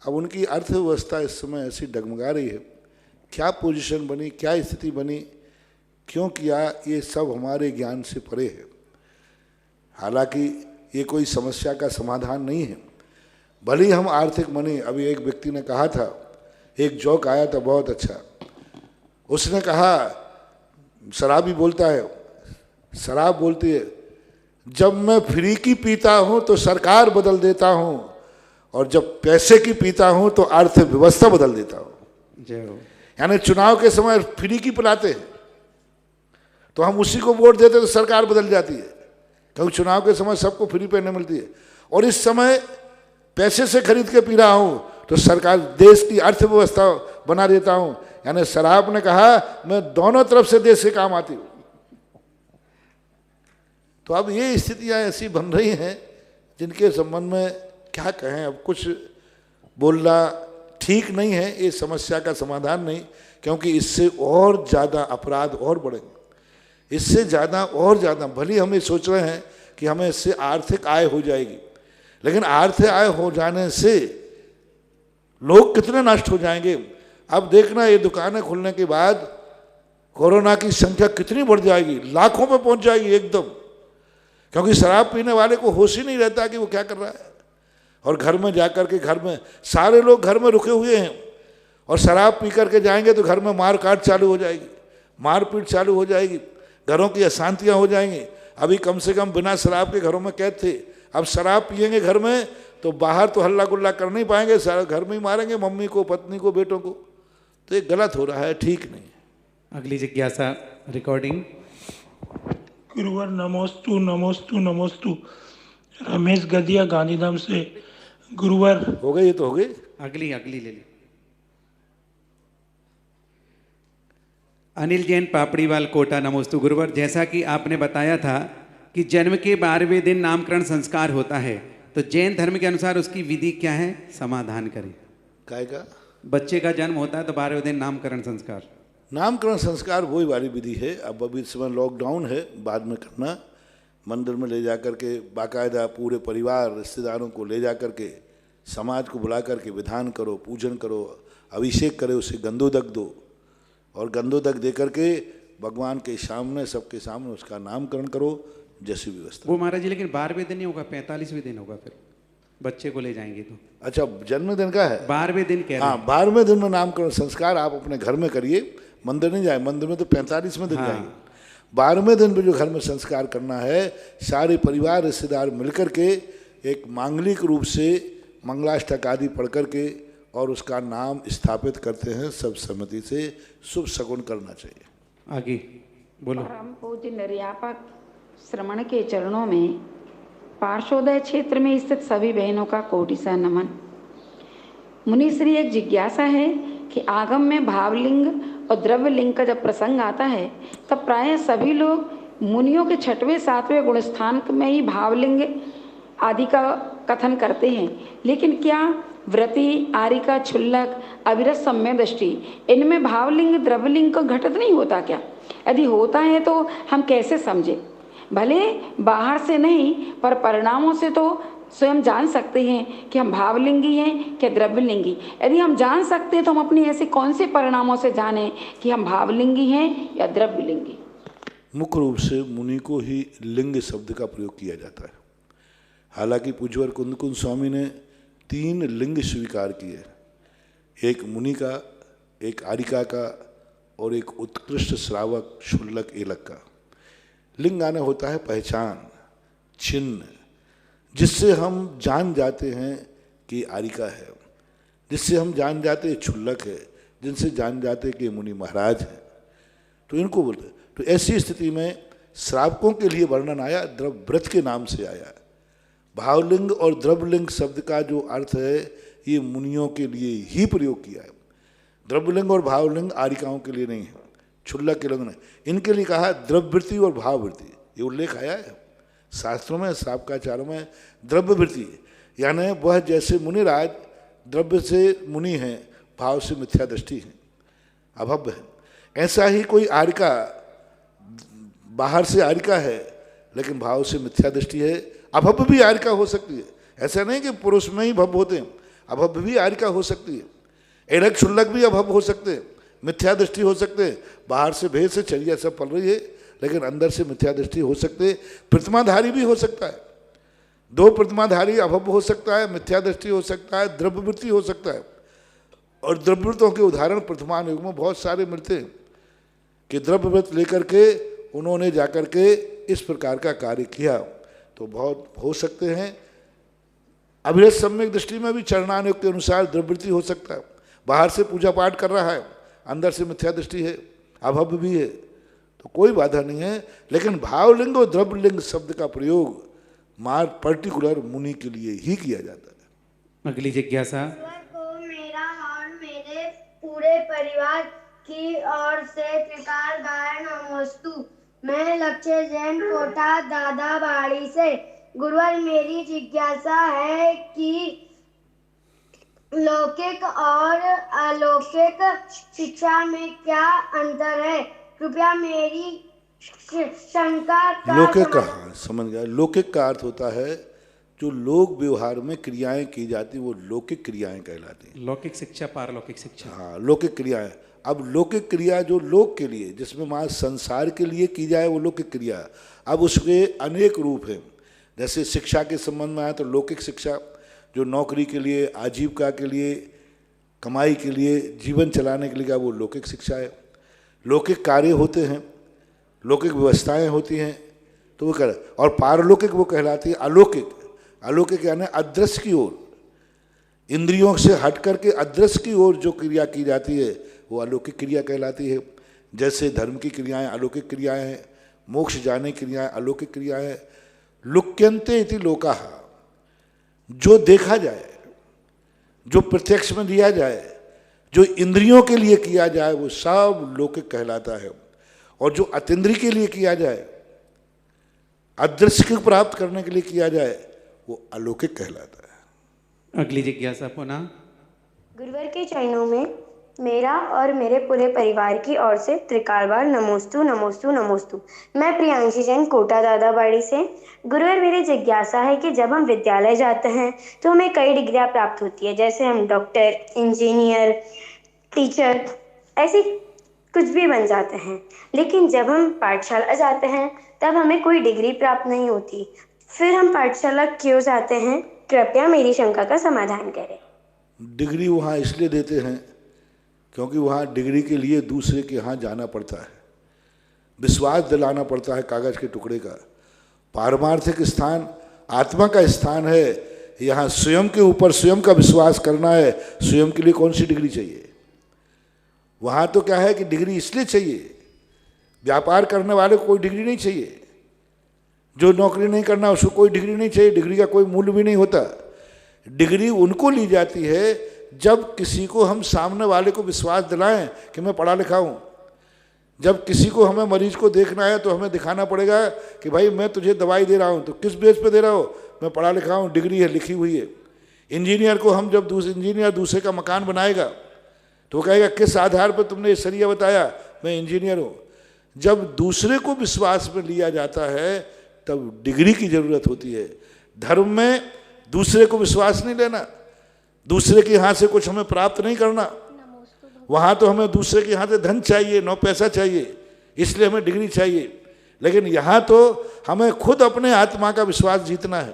अब उनकी अर्थव्यवस्था इस समय ऐसी डगमगा रही है, क्या पोजीशन बनी, क्या स्थिति बनी, क्यों किया, ये सब हमारे ज्ञान से परे है। हालांकि ये कोई समस्या का समाधान नहीं है। भले ही हम आर्थिक बने। अभी एक व्यक्ति ने कहा था, एक जोक आया था बहुत अच्छा। उसने कहा, शराबी बोलता है, शराब बोलती है, जब मैं फ्री की पीता हूँ तो सरकार बदल देता हूँ, और जब पैसे की पीता हूँ तो अर्थव्यवस्था बदल देता हूँ। यानी चुनाव के समय फ्री की पिलाते हैं तो हम उसी को वोट देते तो सरकार बदल जाती है, क्योंकि चुनाव के समय सबको फ्री पीने मिलती है। और इस समय पैसे से खरीद के पी रहा हूँ तो सरकार देश की अर्थव्यवस्था बना देता हूँ। यानी शराब ने कहा, मैं दोनों तरफ से देश के काम आती हूँ। तो अब ये स्थितियाँ ऐसी बन रही हैं जिनके संबंध में क्या कहें। अब कुछ बोलना ठीक नहीं है, ये समस्या का समाधान नहीं, क्योंकि इससे और ज़्यादा अपराध और बढ़ेंगे। इससे ज़्यादा और ज़्यादा, भले हम ये सोच रहे हैं कि हमें इससे आर्थिक आय हो जाएगी, लेकिन आर्थिक आय हो जाने से लोग कितने नष्ट हो जाएंगे। अब देखना, ये दुकानें खुलने के बाद कोरोना की संख्या कितनी बढ़ जाएगी, लाखों पे पहुंच जाएगी एकदम, क्योंकि शराब पीने वाले को होश ही नहीं रहता कि वो क्या कर रहा है। और घर में जा कर के, घर में सारे लोग घर में रुके हुए हैं और शराब पी करके जाएंगे तो घर में मार काट चालू हो जाएगी, मारपीट चालू हो जाएगी, घरों की अशांतियां हो जाएंगी। अभी कम से कम बिना शराब के घरों में कैद थे, अब शराब पिएंगे घर में तो बाहर तो हल्ला गुल्ला कर नहीं पाएंगे, सारे घर में ही मारेंगे मम्मी को, पत्नी को, बेटों को। तो ये गलत हो रहा है, ठीक नहीं। अगली जिज्ञासा रिकॉर्डिंग। गुरुवर नमोस्तु नमोस्तु नमोस्तु। रमेश गदिया गांधीधाम से। गुरुवर हो गई, ये तो हो गई। अगली अगली ले ली। अनिल जैन पापड़ीवाल कोटा नमोस्तु। गुरुवर, जैसा कि आपने बताया था कि जन्म के 12वें दिन नामकरण संस्कार होता है, तो जैन धर्म के अनुसार उसकी विधि क्या है? समाधान करें। काय का? बच्चे का जन्म होता है तो 12वें दिन नामकरण संस्कार। नामकरण संस्कार वही वाली विधि है। अब अभी इस समय लॉकडाउन है, बाद में करना। मंदिर में ले जा कर के बाकायदा पूरे परिवार रिश्तेदारों को ले जा कर के, समाज को बुला कर के विधान करो, पूजन करो, अभिषेक करे, उसे गंधोदक दो और गंधोदक दे करके भगवान के सामने, सबके सामने उसका नामकरण करो, जैसी व्यवस्था। वो महाराज जी, लेकिन 12वें दिन नहीं होगा, 45वें दिन होगा। फिर बच्चे को ले जाएंगे तो। अच्छा, जन्मदिन का है? 12वें दिन कह रहे हैं। हाँ, 12वें दिन में नामकरण संस्कार आप अपने घर में करिए, मंदिर नहीं जाए। मंदिर में तो 45वें दिन जाएंगे। 12वें दिन में जो घर में संस्कार करना है, सारे परिवार रिश्तेदार मिलकर के एक मांगलिक रूप से मंगलाष्टक आदि पढ़ करके और उसका नाम स्थापित करते हैं। सब सम्मति से शुभ शगुन करना चाहिए। आगे बोलो। परम पूज्य निर्यापक श्रमण के चरणों में पार्श्वोदय क्षेत्र में स्थित सभी बहनों का कोटि नमन। मुनिश्री, एक जिज्ञासा है कि आगम में भावलिंग और द्रव्यलिंग का जब प्रसंग आता है तब प्रायः सभी लोग मुनियों के 6वें 7वें गुणस्थान में ही भावलिंग आदि का कथन करते हैं, लेकिन क्या व्रति, आरिका, क्षुल्लक, अविरत, सम्य दृष्टि, इनमें भावलिंग द्रव्यलिंग का घटित नहीं होता क्या? यदि होता है तो हम कैसे समझे? भले बाहर से नहीं, पर परिणामों से तो स्वयं जान सकते हैं कि हम भावलिंगी हैं क्या द्रव्यलिंगी। यदि हम जान सकते हैं तो हम अपनी ऐसे कौन से परिणामों से जानें कि हम भावलिंगी हैं या द्रव्यलिंगी? मुख्य रूप से मुनि को ही लिंग शब्द का प्रयोग किया जाता है। हालांकि पूज्यवर कुंद स्वामी ने 3 लिंग स्वीकार किए, एक मुनि का, एक आरिका का और एक उत्कृष्ट श्रावक क्षुल्लक एलक का। लिंग आना होता है पहचान, चिन्ह, जिससे हम जान जाते हैं कि आरिका है, जिससे हम जान जाते हैं क्षुल्लक है, जिनसे जान जाते हैं कि मुनि महाराज है। तो इनको बोलते। तो ऐसी स्थिति में श्रावकों के लिए वर्णन आया, द्रव्यव्रत के नाम से आया। भावलिंग और द्रव्यलिंग शब्द का जो अर्थ है, ये मुनियों के लिए ही प्रयोग किया है। द्रव्यलिंग और भावलिंग आरिकाओं के लिए नहीं है, क्षुल्लक के लिंग नहीं। इनके लिए कहा द्रव्यवृत्ति और भाववृत्ति, ये उल्लेख आया है शास्त्रों में, श्रावकाचारों में। द्रव्यवृत्ति यानी वह जैसे मुनिराज द्रव्य से मुनि हैं, भाव से मिथ्या दृष्टि है, अभव्य है। ऐसा ही कोई आरिका बाहर से आरिका है लेकिन भाव से मिथ्या दृष्टि है, अभव्य भी आरिका हो सकती है। ऐसा नहीं कि पुरुष में ही भव्य होते हैं, अभव्य भी आरिका हो सकती है। एलक क्षुल्लक भी अभव्य हो सकते हैं, मिथ्या दृष्टि हो सकते हैं। बाहर से भेद से चर्या सब पल रही है लेकिन अंदर से मिथ्या दृष्टि हो सकते। प्रतिमाधारी भी हो सकता है, 2 प्रतिमाधारी अभव्य हो सकता है, मिथ्या दृष्टि हो सकता है, द्रव्यवृत्ति हो सकता है। और द्रव्यवृत्तों के उदाहरण वर्तमान युग में बहुत सारे मिलते हैं कि द्रव्यवृत्त लेकर के उन्होंने जाकर के इस प्रकार का कार्य किया। तो बहुत हो सकते हैं। अभिरत सम्यक दृष्टि में भी चरणानुयोग के अनुसार द्रव्यवृत्ति हो सकता है। बाहर से पूजा पाठ कर रहा है, अंदर से मिथ्या दृष्टि है, अभव्य भी है, तो कोई बाधा नहीं है। लेकिन भावलिंग और द्रव्यलिंग शब्द का प्रयोग पर्टिकुलर मुनि के लिए ही किया जाता है। अगली जिज्ञासा। को मेरा और मेरे पूरे परिवार की ओर से त्रिकाल गाय नमोस्तु। मैं लक्ष्य जैन कोटा दादाबाड़ी से। गुरुवर, मेरी जिज्ञासा है कि लौकिक और अलौकिक शिक्षा में क्या अंतर है? कृपया मेरी शंका का लौकिक का समझ गया। लौकिक का अर्थ होता है जो लोक व्यवहार में क्रियाएं की जाती, वो लौकिक क्रियाएं कहलाती हैं। लौकिक शिक्षा, पारलौकिक शिक्षा। हाँ, लौकिक क्रियाएं। अब लौकिक क्रिया जो लोक के लिए, जिसमें मां संसार के लिए की जाए, वो लौकिक क्रिया। अब उसके अनेक रूप हैं। जैसे शिक्षा के संबंध में आए तो लौकिक शिक्षा जो नौकरी के लिए, आजीविका के लिए, कमाई के लिए, जीवन चलाने के लिए, क्या वो लौकिक शिक्षा है। लौकिक कार्य होते हैं, लौकिक व्यवस्थाएं होती हैं, तो वो कह, और पारलौकिक वो कहलाती है अलौकिक। अलौकिक यानी अदृश्य की ओर, इंद्रियों से हट करके अदृश्य की ओर जो क्रिया की जाती है वो अलौकिक क्रिया कहलाती है। जैसे धर्म की क्रियाएं अलौकिक क्रियाएं हैं, मोक्ष जाने की क्रियाएं अलौकिक क्रियाएं हैं। लुक्यन्ते इति लोकाः, जो देखा जाए, जो प्रत्यक्ष में दिया जाए, जो इंद्रियों के लिए किया जाए, वो सब लौकिक कहलाता है। और जो अतीन्द्रिय के लिए किया जाए, अदृश्य को प्राप्त करने के लिए किया जाए, वो अलौकिक कहलाता है। अगली जिज्ञासा पुनः। गुरुवर के चरणों में मेरा और मेरे पूरे परिवार की ओर से त्रिकाल बार नमोस्तु नमोस्तु नमोस्तु। मैं प्रियांशी जैन, कोटा दादाबाड़ी से। गुरुवर, मेरी जिज्ञासा है कि जब हम विद्यालय जाते हैं तो हमें कई डिग्रियां प्राप्त होती है, जैसे हम डॉक्टर, इंजीनियर, टीचर, ऐसी कुछ भी बन जाते हैं। लेकिन जब हम पाठशाला जाते हैं तब हमें कोई डिग्री प्राप्त नहीं होती। फिर हम पाठशाला क्यों जाते हैं? कृपया मेरी शंका का समाधान करें। डिग्री वहाँ इसलिए देते हैं क्योंकि वहाँ डिग्री के लिए दूसरे के यहाँ जाना पड़ता है, विश्वास दिलाना पड़ता है कागज़ के टुकड़े का। पारमार्थिक स्थान आत्मा का स्थान है, यहाँ स्वयं के ऊपर स्वयं का विश्वास करना है। स्वयं के लिए कौन सी डिग्री चाहिए? वहाँ तो क्या है कि डिग्री इसलिए चाहिए, व्यापार करने वाले को कोई डिग्री नहीं चाहिए, जो नौकरी नहीं करना उसको कोई डिग्री नहीं चाहिए, डिग्री का कोई मूल्य भी नहीं होता। डिग्री उनको ली जाती है जब किसी को हम सामने वाले को विश्वास दिलाएं कि मैं पढ़ा लिखा हूँ। जब किसी को हमें मरीज को देखना है तो हमें दिखाना पड़ेगा कि भाई मैं तुझे दवाई दे रहा हूँ, तो किस बेस पे दे रहा हो? मैं पढ़ा लिखा हूँ, डिग्री है, लिखी हुई है। इंजीनियर को हम जब इंजीनियर दूसरे का मकान बनाएगा तो कहेगा किस आधार पर तुमने ये सरिया बताया? मैं इंजीनियर हूँ। जब दूसरे को विश्वास में लिया जाता है तब डिग्री की जरूरत होती है। धर्म में दूसरे को विश्वास नहीं लेना, दूसरे के यहाँ से कुछ हमें प्राप्त नहीं करना। वहाँ तो हमें दूसरे के यहाँ से धन चाहिए, 9 पैसा चाहिए, इसलिए हमें डिग्री चाहिए। लेकिन यहाँ तो हमें खुद अपने आत्मा का विश्वास जीतना है,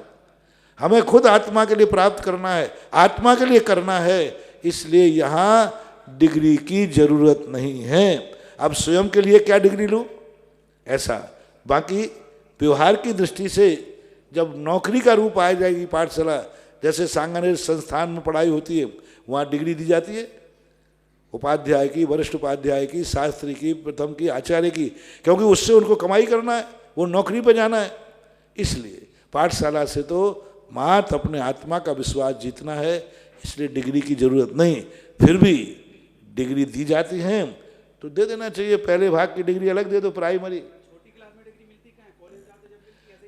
हमें खुद आत्मा के लिए प्राप्त करना है, आत्मा के लिए करना है। इसलिए यहाँ डिग्री की जरूरत नहीं है। अब स्वयं के लिए क्या डिग्री लूँ ऐसा। बाकी व्यवहार की दृष्टि से जब नौकरी का रूप आ जाएगी पाठशाला, जैसे सांगानेर संस्थान में पढ़ाई होती है, वहाँ डिग्री दी जाती है उपाध्याय की, वरिष्ठ उपाध्याय की, शास्त्री की, प्रथम की, आचार्य की, क्योंकि उससे उनको कमाई करना है, वो नौकरी पर जाना है। इसलिए पाठशाला से तो मात्र अपने आत्मा का विश्वास जीतना है, इसलिए डिग्री की जरूरत नहीं। फिर भी डिग्री दी जाती हैं तो दे देना चाहिए। पहले भाग की डिग्री अलग दे दो, प्राइमरी।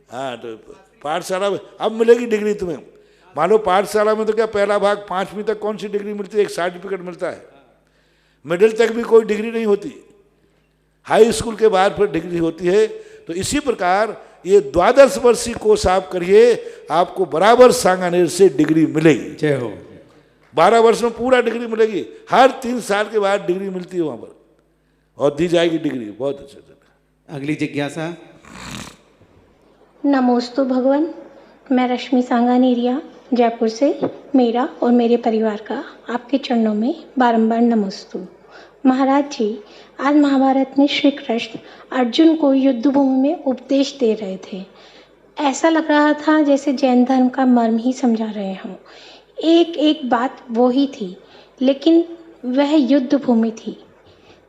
हाँ, तो पाठशाला में अब मिलेगी डिग्री तुम्हें। मान लो पाठशाला में तो क्या पहला भाग 5वीं तक कौन सी डिग्री मिलती है? एक सर्टिफिकेट मिलता है। मिडिल तक भी कोई डिग्री नहीं होती, हाई स्कूल के बाद फिर डिग्री होती है। तो इसी प्रकार ये 12 वर्षीय कोर्स आप करिए, आपको बराबर सांगानेर से डिग्री मिलेगी। जय हो। 12 वर्ष में पूरा डिग्री मिलेगी। हर 3 साल के बाद डिग्री मिलती है वहाँ पर और दी जाएगी डिग्री। बहुत अच्छे से। अगली जिज्ञासा। नमोस्तु भगवान, मैं रश्मि सांगानेरिया जयपुर से। मेरा और मेरे परिवार का आपके चरणों में बारंबार नमोस्तु। महाराज जी, आज महाभारत में श्री कृष्ण अर्जुन को युद्ध भूमि में उपदेश दे रहे थे। ऐसा लग रहा था जैसे जैन धर्म का मर्म ही समझा रहे हों। एक एक बात वो ही थी, लेकिन वह युद्ध भूमि थी।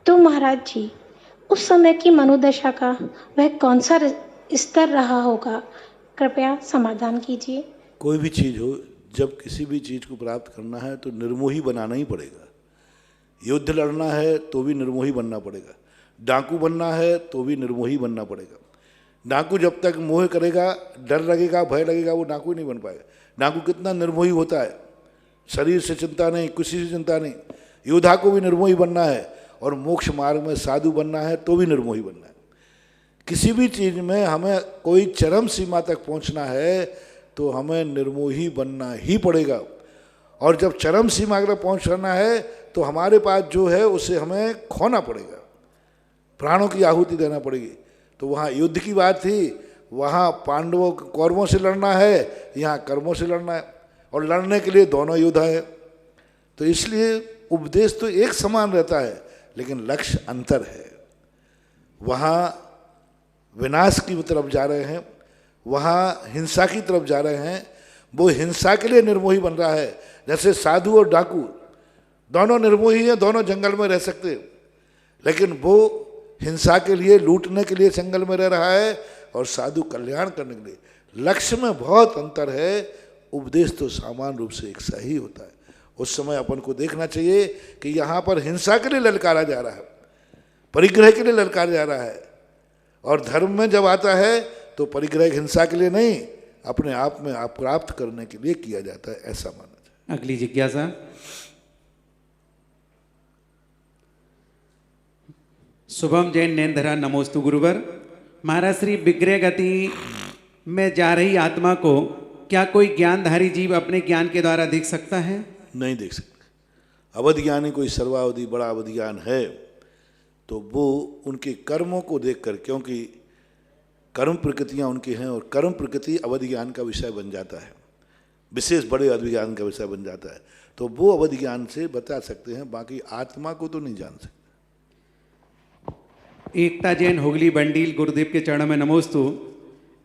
तो महाराज जी, उस समय की मनोदशा का वह कौन सा स्तर रहा होगा? कृपया समाधान कीजिए। कोई भी चीज़ हो, जब किसी भी चीज़ को प्राप्त करना है तो निर्मोही बनाना ही पड़ेगा। युद्ध लड़ना है तो भी निर्मोही बनना पड़ेगा, डाकू बनना है तो भी निर्मोही बनना पड़ेगा। डाकू जब तक मोह करेगा, डर लगेगा, भय लगेगा, वो डाकू नहीं बन पाएगा। डाकू कितना निर्मोही होता है, शरीर से चिंता नहीं, किसी से चिंता नहीं। योद्धा को भी निर्मोही बनना है और मोक्ष मार्ग में साधु बनना है तो भी निर्मोही बनना है। किसी भी चीज़ में हमें कोई चरम सीमा तक पहुंचना है तो हमें निर्मोही बनना ही पड़ेगा। और जब चरम सीमा तक पहुंचना है तो हमारे पास जो है उसे हमें खोना पड़ेगा, प्राणों की आहुति देना पड़ेगी। तो वहाँ युद्ध की बात थी, वहाँ पांडवों कौरवों से लड़ना है, यहाँ कर्मों से लड़ना है। और लड़ने के लिए दोनों योद्धा है। तो इसलिए उपदेश तो एक समान रहता है, लेकिन लक्ष्य अंतर है। वहाँ विनाश की तरफ जा रहे हैं, वहाँ हिंसा की तरफ जा रहे हैं। वो हिंसा के लिए निर्मोही बन रहा है, जैसे साधु और डाकू दोनों निर्मोही हैं, दोनों जंगल में रह सकते हैं, लेकिन वो हिंसा के लिए, लूटने के लिए जंगल में रह रहा है और साधु कल्याण करने के लिए। लक्ष्य में बहुत अंतर है। उपदेश तो सामान्य रूप से एक सा ही होता है। उस समय अपन को देखना चाहिए कि यहाँ पर हिंसा के लिए ललकारा जा रहा है, परिग्रह के लिए ललकारा जा रहा है, और धर्म में जब आता है तो परिग्रह हिंसा के लिए नहीं, अपने आप में आप प्राप्त करने के लिए किया जाता है, ऐसा माना जाता है। अगली जिज्ञासा। शुभम जैन नैनधरा नमोस्तु गुरुवर। महाराज श्री विग्रह गति में जा रही आत्मा को क्या कोई ज्ञानधारी जीव अपने ज्ञान के द्वारा देख सकता है? नहीं देख सकते। अवधि ज्ञानी कोई सर्वावधि बड़ा अवधि ज्ञान है तो वो उनके कर्मों को देखकर, क्योंकि कर्म प्रकृतियां उनकी हैं और कर्म प्रकृति अवधि ज्ञान का विषय बन जाता है, विशेष बड़े अवधि ज्ञान का विषय बन जाता है, तो वो अवधि ज्ञान से बता सकते हैं, बाकी आत्मा को तो नहीं जान सकते। एकता जैन हुगली बंडील, गुरुदेव के चरणों में नमोस्तु।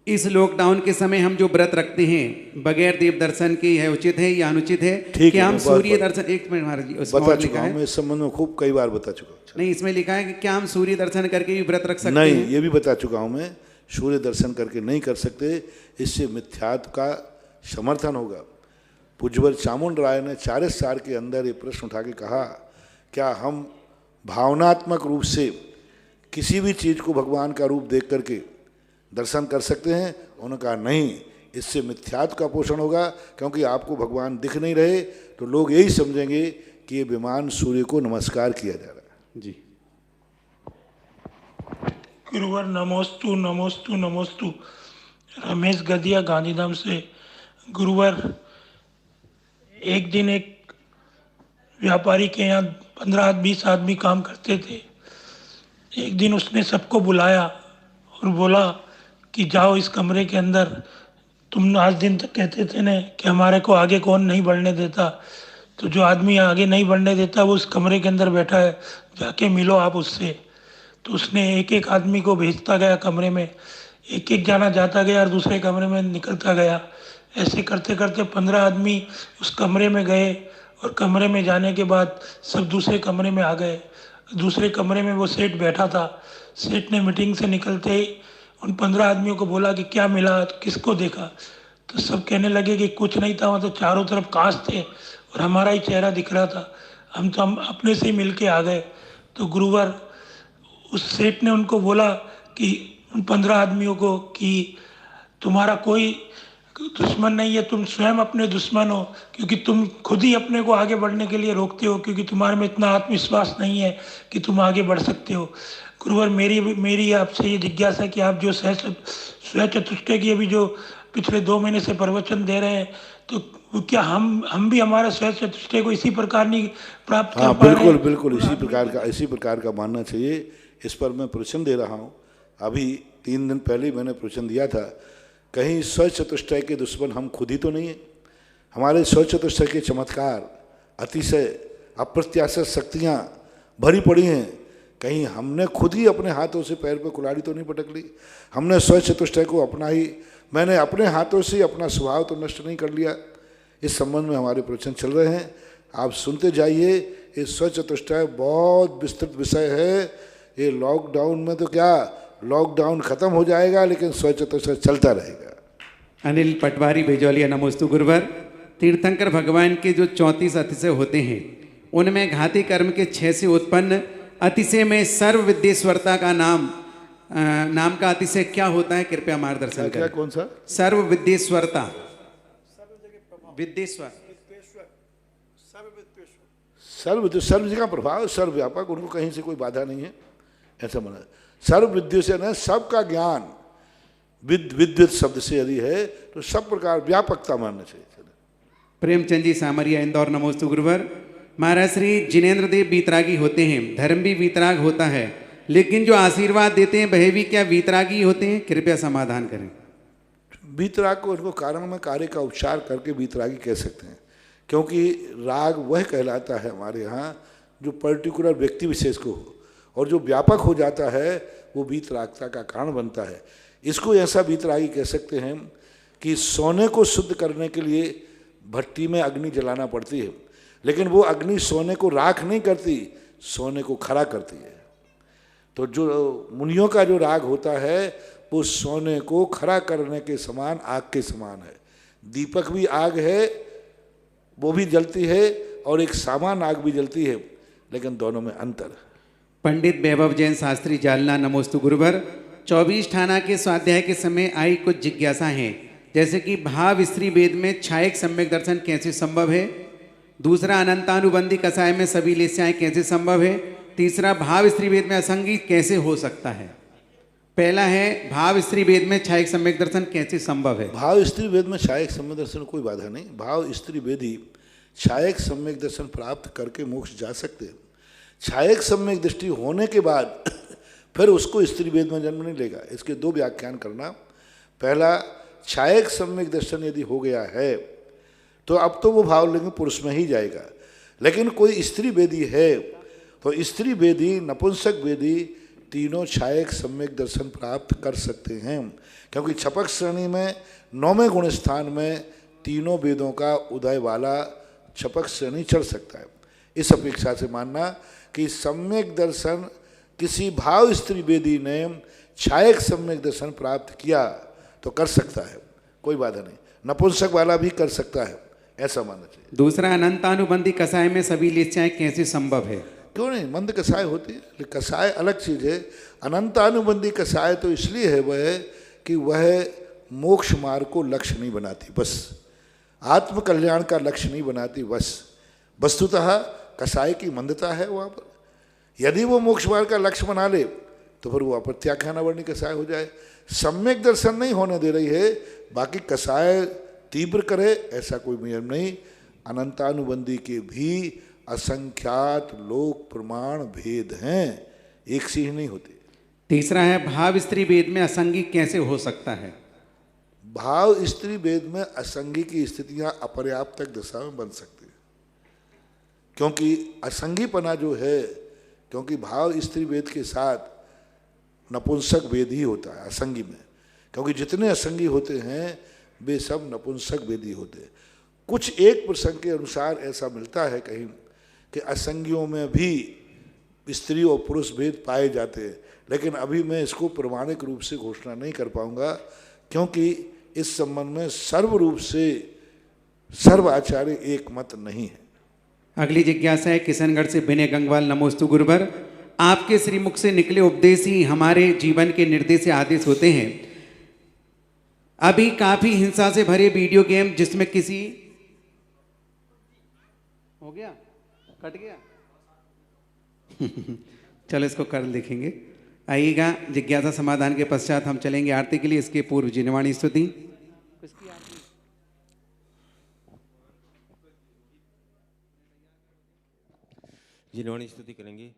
इस लॉकडाउन के समय हम जो व्रत रखते हैं बगैर देव दर्शन के, यह उचित है या अनुचित है? ठीक कि है, हम सूर्य दर्शन, एक मिनट महाराज जी, बता चुका हूं मैं, इस संबंध में खूब कई बार बता चुका हूं। नहीं, इसमें लिखा है कि क्या हम सूर्य दर्शन करके भी व्रत रख सकते नहीं, हैं? ये भी बता चुका हूं मैं, सूर्य दर्शन करके नहीं कर सकते, इससे मिथ्यात्व का समर्थन होगा। पूज्यवर चामुंड राय ने 40 साल के अंदर ये प्रश्न उठा के कहा, क्या हम भावनात्मक रूप से किसी भी चीज को भगवान का रूप देख करके दर्शन कर सकते हैं? उन्होंने कहा नहीं, इससे मिथ्यात्व का पोषण होगा, क्योंकि आपको भगवान दिख नहीं रहे तो लोग यही समझेंगे कि ये विमान सूर्य को नमस्कार किया जा रहा है। जी गुरुवर नमोस्तु नमोस्तु नमोस्तु। रमेश गदिया गांधीधाम से। गुरुवर, एक दिन एक व्यापारी के यहाँ 15-20 आदमी काम करते थे। एक दिन उसने सबको बुलाया और बोला कि जाओ इस कमरे के अंदर, तुम आज दिन तक कहते थे ना कि हमारे को आगे कौन नहीं बढ़ने देता, तो जो आदमी आगे नहीं बढ़ने देता वो उस कमरे के अंदर बैठा है, जाके मिलो आप उससे। तो उसने एक एक आदमी को भेजता गया कमरे में, एक एक जाना जाता गया और दूसरे कमरे में निकलता गया। ऐसे करते करते 15 आदमी उस कमरे में गए और कमरे में जाने के बाद सब दूसरे कमरे में आ गए। दूसरे कमरे में वो सेठ बैठा था। सेठ ने मीटिंग से निकलते ही उन 15 आदमियों को बोला कि क्या मिला, तो किसको देखा? तो सब कहने लगे कि कुछ नहीं था, वहाँ तो चारों तरफ कांच थे और हमारा ही चेहरा दिख रहा था, हम अपने से ही मिल के आ गए। तो गुरुवर, उस सेठ ने उनको बोला कि उन 15 आदमियों को कि तुम्हारा कोई दुश्मन नहीं है, तुम स्वयं अपने दुश्मन हो, क्योंकि तुम खुद ही अपने को आगे बढ़ने के लिए रोकते हो, क्योंकि तुम्हारे में इतना आत्मविश्वास नहीं है कि तुम आगे बढ़ सकते हो। गुरुवर, मेरी आपसे ये जिज्ञासा कि आप जो स्वयं चतुष्टय की अभी जो पिछले 2 महीने से प्रवचन दे रहे हैं, तो क्या हम भी हमारा स्वयं चतुष्टय को इसी प्रकार नहीं प्राप्त कर पा रहे हैं? बिल्कुल इसी प्रकार का मानना चाहिए। इस पर मैं प्रवचन दे रहा हूँ। अभी 3 दिन पहले मैंने प्रवचन दिया था, कहीं स्व चतुष्टय के दुश्मन हम खुद ही तो नहीं है। हमारे स्व चतुष्टय के चमत्कार, अतिशय अप्रत्याशित शक्तियाँ भरी पड़ी हैं, कहीं हमने खुद ही अपने हाथों से पैर पे कुल्हाड़ी तो नहीं पटक ली? हमने स्व चतुष्टय को मैंने अपने हाथों से अपना स्वभाव तो नष्ट नहीं कर लिया? इस संबंध में हमारे प्रवचन चल रहे हैं, आप सुनते जाइए। ये स्व चतुष्टय बहुत विस्तृत विषय है। ये लॉकडाउन में तो क्या, लॉकडाउन खत्म हो जाएगा, लेकिन स्व चतुष्टय चलता रहेगा। अनिल पटवारी भेजौलिया नमोस्तु गुरुवर। तीर्थंकर भगवान के जो 34 अतिशय होते हैं उनमें घाती कर्म के 6 से उत्पन्न अतिशय में सर्व विद्येश्वरता का नाम का अतिशय क्या होता है? कृपया मार्गदर्शन करें। कौन सा? सर्व विद्येश्वरता। विद्येश्वर, सर्व जी का प्रभाव, सर्वव्यापक, उनको कहीं से कोई बाधा नहीं है, ऐसा माना। सर्व विद्यु से न सबका ज्ञान, विद्युत शब्द से यदि है तो सब प्रकार व्यापकता मानना चाहिए। प्रेमचंद जी सामरिया इंदौर नमोस्तु गुरुवर। महाराज श्री जिनेन्द्र देव वीतरागी होते हैं, धर्म भी वीतराग होता है, लेकिन जो आशीर्वाद देते हैं वह भी क्या वीतरागी होते हैं? कृपया समाधान करें। वीतराग को इनको कारण में कार्य का उपचार करके वीतरागी कह सकते हैं, क्योंकि राग वह कहलाता है हमारे यहाँ जो पर्टिकुलर व्यक्ति विशेष को हो, और जो व्यापक हो जाता है वो वीतरागता का कारण बनता है। इसको ऐसा वीतरागी कह सकते हैं कि सोने को शुद्ध करने के लिए भट्टी में अग्नि जलाना पड़ती है, लेकिन वो अग्नि सोने को राख नहीं करती, सोने को खरा करती है। तो जो मुनियों का जो राग होता है वो सोने को खरा करने के समान, आग के समान है। दीपक भी आग है, वो भी जलती है, और एक सामान आग भी जलती है, लेकिन दोनों में अंतर है। पंडित वैभव जैन शास्त्री जालना, नमोस्तु गुरुवर। 24 ठाना के स्वाध्याय के समय आई कुछ जिज्ञासा हैं, जैसे कि भाव स्त्री वेद में छायक सम्यक दर्शन कैसे संभव है? दूसरा, अनंतानुबंधी कसाय में सभी लेस्याएं कैसे संभव है? तीसरा, भाव स्त्री वेद में असंगी कैसे हो सकता है? पहला है, भाव स्त्री वेद में छायक सम्यक दर्शन कैसे संभव है? भाव स्त्री वेद में छायक सम्यक दर्शन कोई बाधा नहीं। भाव स्त्री वेदी छायक सम्यक दर्शन प्राप्त करके मोक्ष जा सकते हैं। छायक सम्यक दृष्टि होने के बाद फिर उसको स्त्री वेद में जन्म नहीं लेगा। इसके दो व्याख्यान करना। पहला, छायक सम्यक दर्शन यदि हो गया है तो अब तो वो भावलिंग पुरुष में ही जाएगा, लेकिन कोई स्त्री वेदी है तो स्त्री वेदी, नपुंसक वेदी तीनों छायक सम्यक दर्शन प्राप्त कर सकते हैं, क्योंकि छपक श्रेणी में 9वें गुण स्थान में तीनों वेदों का उदय वाला छपक श्रेणी चढ़ सकता है। इस अपेक्षा से मानना कि सम्यक दर्शन किसी भाव स्त्री वेदी ने छायक सम्यक दर्शन प्राप्त किया तो कर सकता है, कोई बाधा नहीं। नपुंसक वाला भी कर सकता है, ऐसा मानना चाहिए। दूसरा, अनंतानुबंधी कसाय में सभी लेस्याएं कैसे संभव है? क्यों नहीं, मंद कसाय होती है, कसाय अलग चीज़ है। अनंतानुबंधी कसाय तो इसलिए है वह कि वह मोक्ष मार्ग को लक्ष्य नहीं बनाती, बस आत्म कल्याण का लक्ष्य नहीं बनाती, बस वस्तुतः कसाय की मंदता है वहाँ पर। यदि वो मोक्ष मार्ग का लक्ष्य बना ले तो फिर वो अप्रत्याख्यानावर्णी कसाय हो जाए। सम्यक दर्शन नहीं होने दे रही है, बाकी कसाय तीव्र करे ऐसा कोई नियम नहीं। अनंतानुबंधी के भी असंख्यात लोक प्रमाण भेद हैं, एक सी ही नहीं होती। तीसरा है, भाव स्त्री वेद में असंगी कैसे हो सकता है? भाव स्त्री वेद में असंगी की स्थितियां अपर्याप्तक दशा में बन सकती है, क्योंकि असंगीपना जो है, क्योंकि भाव स्त्री वेद के साथ नपुंसक वेद ही होता है असंगी में, क्योंकि जितने असंगी होते हैं वे सब नपुंसक वेदी होते हैं। कुछ एक प्रसंग के अनुसार ऐसा मिलता है कहीं कि असंगियों में भी स्त्री और पुरुष भेद पाए जाते हैं, लेकिन अभी मैं इसको प्रमाणिक रूप से घोषणा नहीं कर पाऊंगा, क्योंकि इस संबंध में सर्व रूप से सर्व आचार्य एक मत नहीं है। अगली जिज्ञासा है किशनगढ़ से विनय गंगवाल, नमोस्तु गुरुवर। आपके श्रीमुख से निकले उपदेश ही हमारे जीवन के निर्देश आदेश होते हैं। अभी काफी हिंसा से भरे वीडियो गेम जिसमें किसी हो गया, कट गया चलो इसको कर लिखेंगे। आइएगा, जिज्ञासा समाधान के पश्चात हम चलेंगे आरती के लिए। इसके पूर्व जिनवाणी स्तुति। जिनवाणी स्तुति करेंगे।